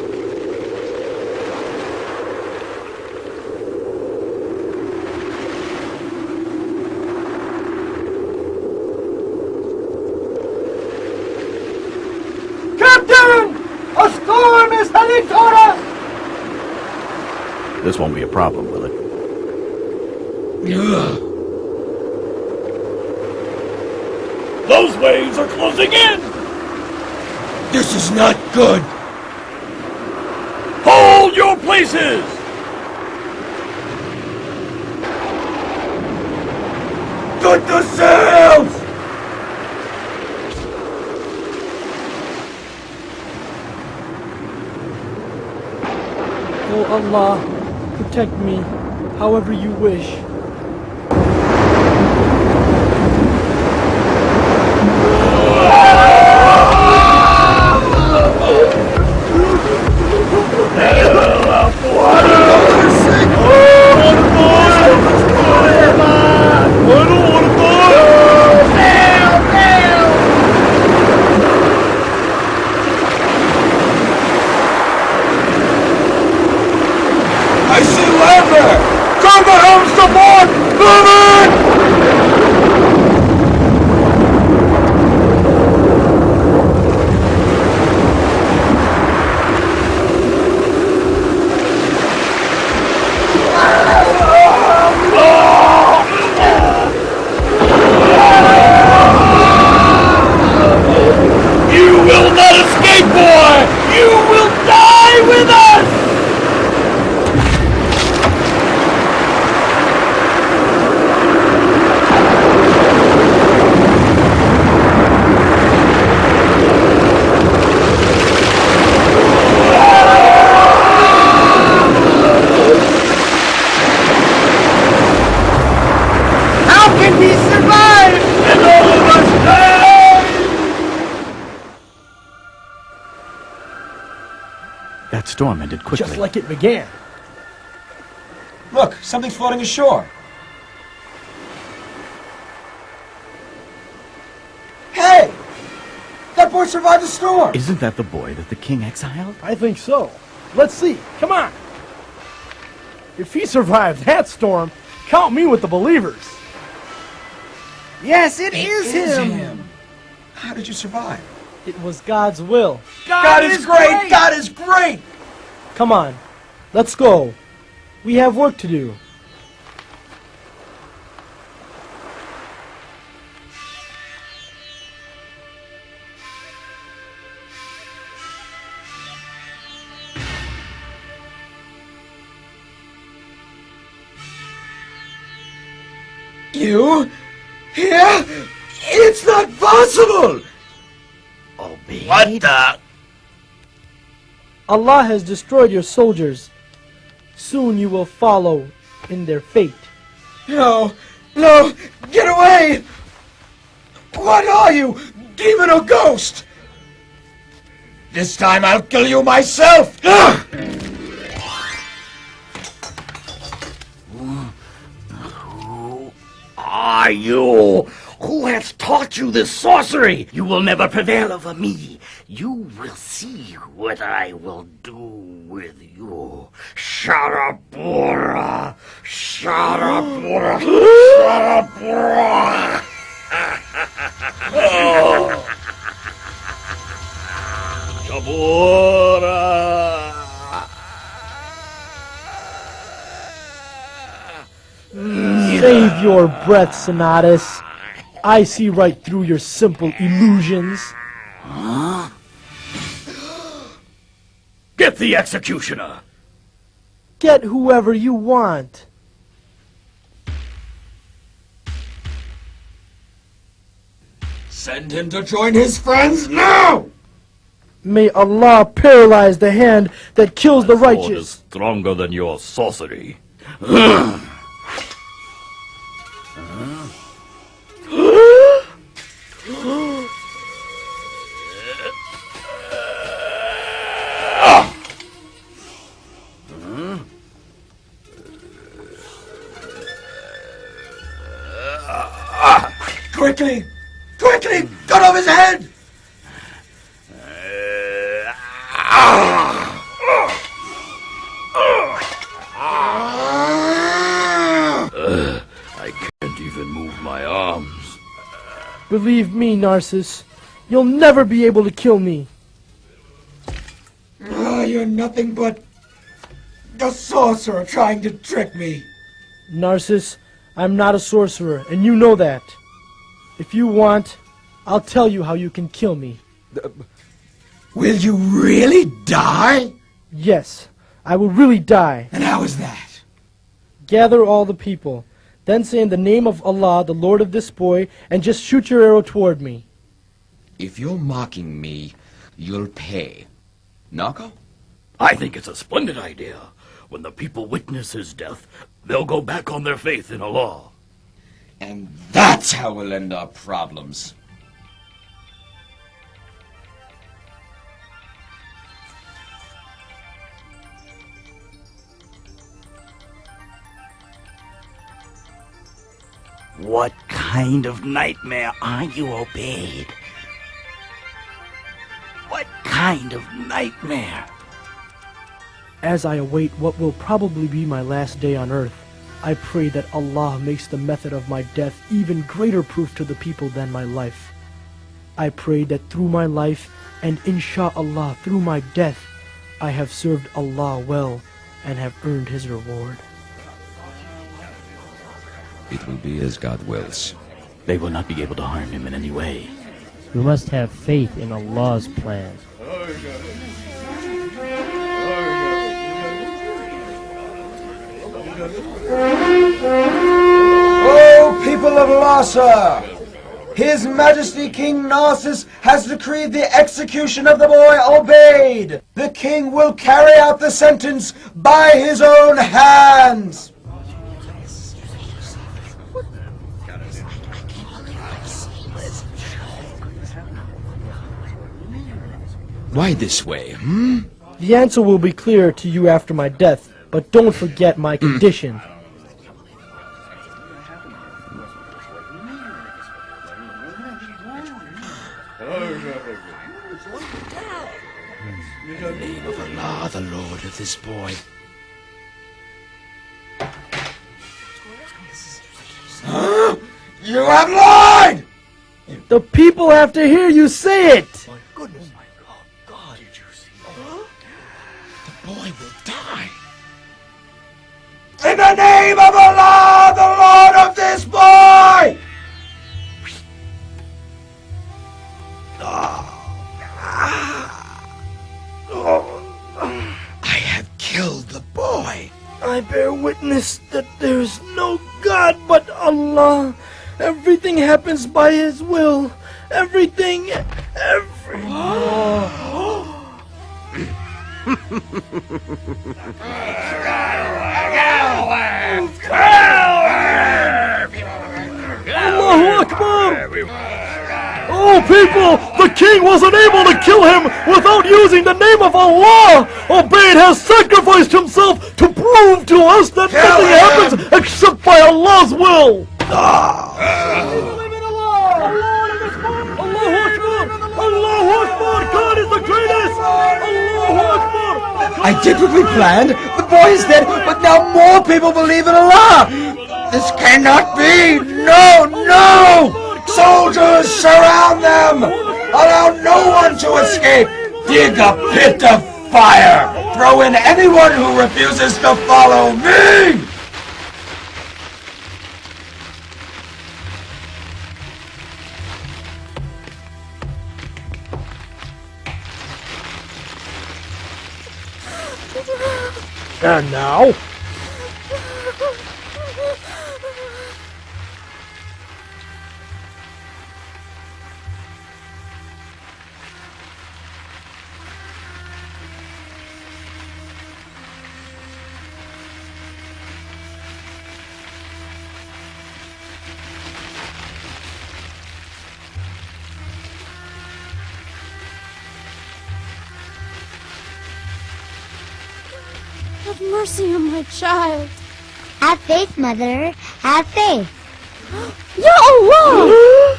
Captain! A storm is heading toward us! This won't be a problem, will it? Those waves are closing in! This is not good! Hold your places! Good the sails! Oh Allah, protect me however you wish. I see land there! Turn the helms to port! Move it! You will not escape, boy! You will die with us! How can we survive? And all of us die! That storm ended quickly. Just like it began. Look, something's floating ashore. Hey! That boy survived the storm! Isn't that the boy that the king exiled? I think so. Let's see. Come on. If he survived that storm, count me with the believers. Yes, it is him! How did you survive? It was God's will. God is great! God is great! Come on. Let's go. We have work to do. You? Here? It's not possible! Obeyed? What the? Allah has destroyed your soldiers. Soon you will follow in their fate. No! No! Get away! What are you? Demon or ghost? This time I'll kill you myself! Who are you? Who has taught you this sorcery? You will never prevail over me. You will see what I will do with you. Sharapura! Sharapura! Sharapura! Save your breath, Sonatus. I see right through your simple illusions. Huh? Get the executioner! Get whoever you want. Send him to join his friends now! May Allah paralyze the hand that kills the Sword is righteous. stronger than your sorcery. Quickly! Quickly! Cut off his head! I can't even move my arms. Believe me, Narcissus, you'll never be able to kill me. You're nothing but a sorcerer trying to trick me. Narcissus, I'm not a sorcerer, and you know that. If you want, I'll tell you how you can kill me. Will you really die? Yes, I will really die. And how is that? Gather all the people, then say in the name of Allah, the Lord of this boy, and just shoot your arrow toward me. If you're mocking me, you'll pay. Nako? I think it's a splendid idea. When the people witness his death, they'll go back on their faith in Allah. And that's how we'll end our problems. What kind of nightmare are you, Obeyed? What kind of nightmare? As I await what will probably be my last day on earth, I pray that Allah makes the method of my death even greater proof to the people than my life. I pray that through my life, and insha'Allah through my death, I have served Allah well and have earned His reward. It will be as God wills. They will not be able to harm him in any way. We must have faith in Allah's plan. O people of Larsa! His Majesty King Narcissus has decreed the execution of the boy Obeyed. The king will carry out the sentence by his own hands. Why this way, The answer will be clear to you after my death, but don't forget my condition. In the name of Allah, the Lord of this boy. Huh? You have lied! The people have to hear you say it! Goodness, my God, did you see that? The boy will die. In the name of Allah, the Lord of this boy! I have killed the boy. I bear witness that there is no God but Allah. Everything happens by His will. Everything. Allahu Akbar! Oh, people! The king wasn't able to kill him without using the name of Allah! Ubayd has sacrificed himself to prove to us that nothing happens except by Allah's will! Allahu Akbar! God is the greatest! Allahu Akbar! I did what we planned. The boy is dead, but now more people believe in Allah. This cannot be. No, no! Soldiers, surround them! Allow no one to escape! Dig a pit of fire! Throw in anyone who refuses to follow me! And now? Have mercy on my child. Have faith, Mother. Have faith. Ya Allah!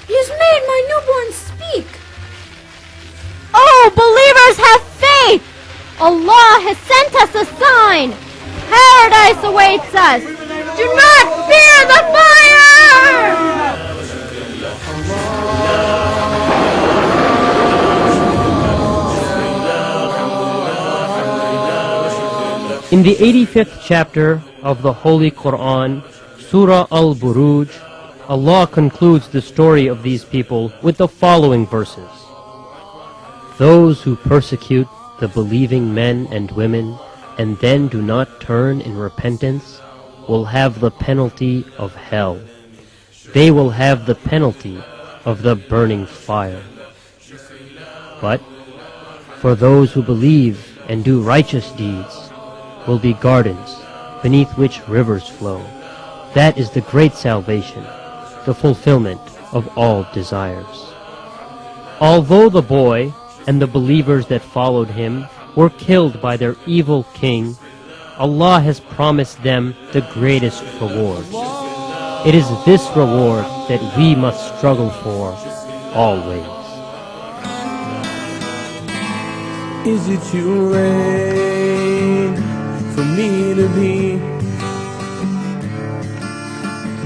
He has made my newborn speak. Oh, believers, have faith! Allah has sent us a sign. Paradise awaits us. Do not fear the fire! In the 85th chapter of the Holy Quran, Surah Al-Buruj, Allah concludes the story of these people with the following verses. Those who persecute the believing men and women and then do not turn in repentance will have the penalty of hell. They will have the penalty of the burning fire. But for those who believe and do righteous deeds, will be gardens beneath which rivers flow. That is the great salvation, the fulfillment of all desires. Although the boy and the believers that followed him were killed by their evil king, Allah has promised them the greatest reward. It is this reward that we must struggle for always. Is it too late for me to be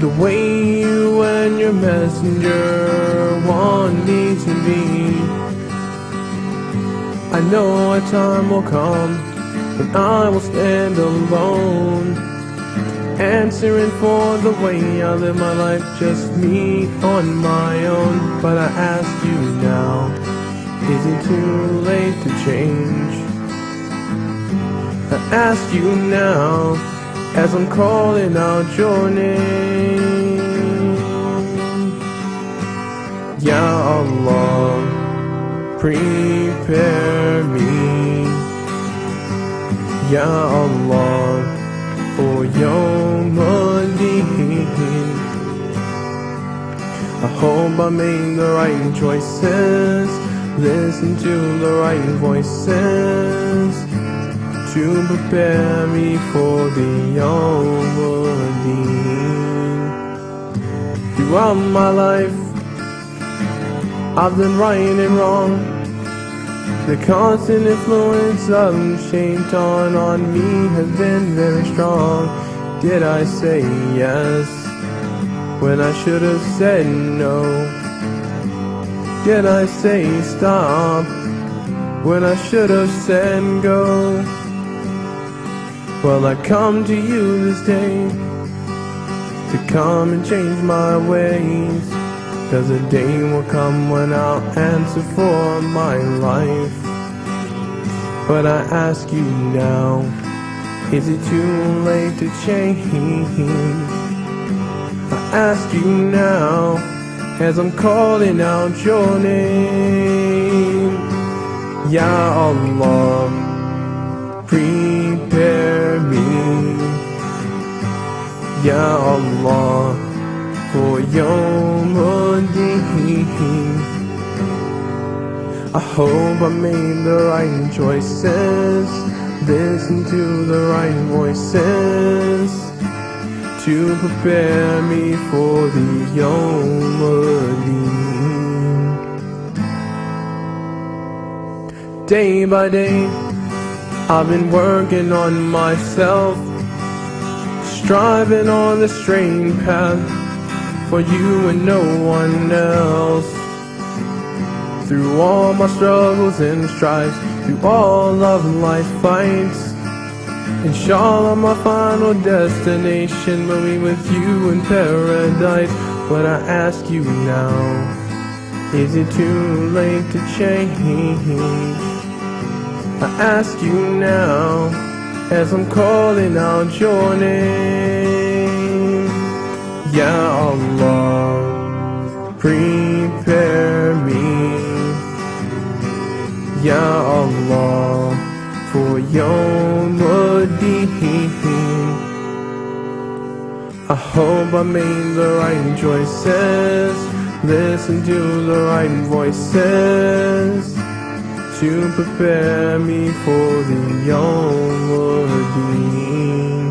the way you and your messenger want me to be? I know a time will come when I will stand alone, answering for the way I live my life, just me on my own. But I ask you now, is it too late to change? I ask you now, as I'm calling out your name. Ya Allah, prepare me, Ya Allah, for Yawm al-Din. I hope I made the right choices, listen to the right voices, to prepare me for the Yawm al-Din. Throughout my life, I've done right and wrong. The constant influence of Shaitan on me has been very strong. Did I say yes when I should have said no? Did I say stop when I should have said go? Well, I come to you this day to come and change my ways, 'cause a day will come when I'll answer for my life. But I ask you now, is it too late to change? I ask you now, as I'm calling out your name. Ya Allah, prepare me, Ya Allah, for Yawm al-Din. I hope I made the right choices, listen to the right voices, to prepare me for the Yawm al-Din. Day by day, I've been working on myself, striving on the straight path for you and no one else. Through all my struggles and strives, through all of life's fights, inshallah my final destination will be with you in paradise. But I ask you now, is it too late to change? I ask you now, as I'm calling out your name. Ya Allah, prepare me, Ya Allah, for Yawm al-Din. I hope I made the right choices, listen to the right voices, to prepare me for the Yawm al-Din.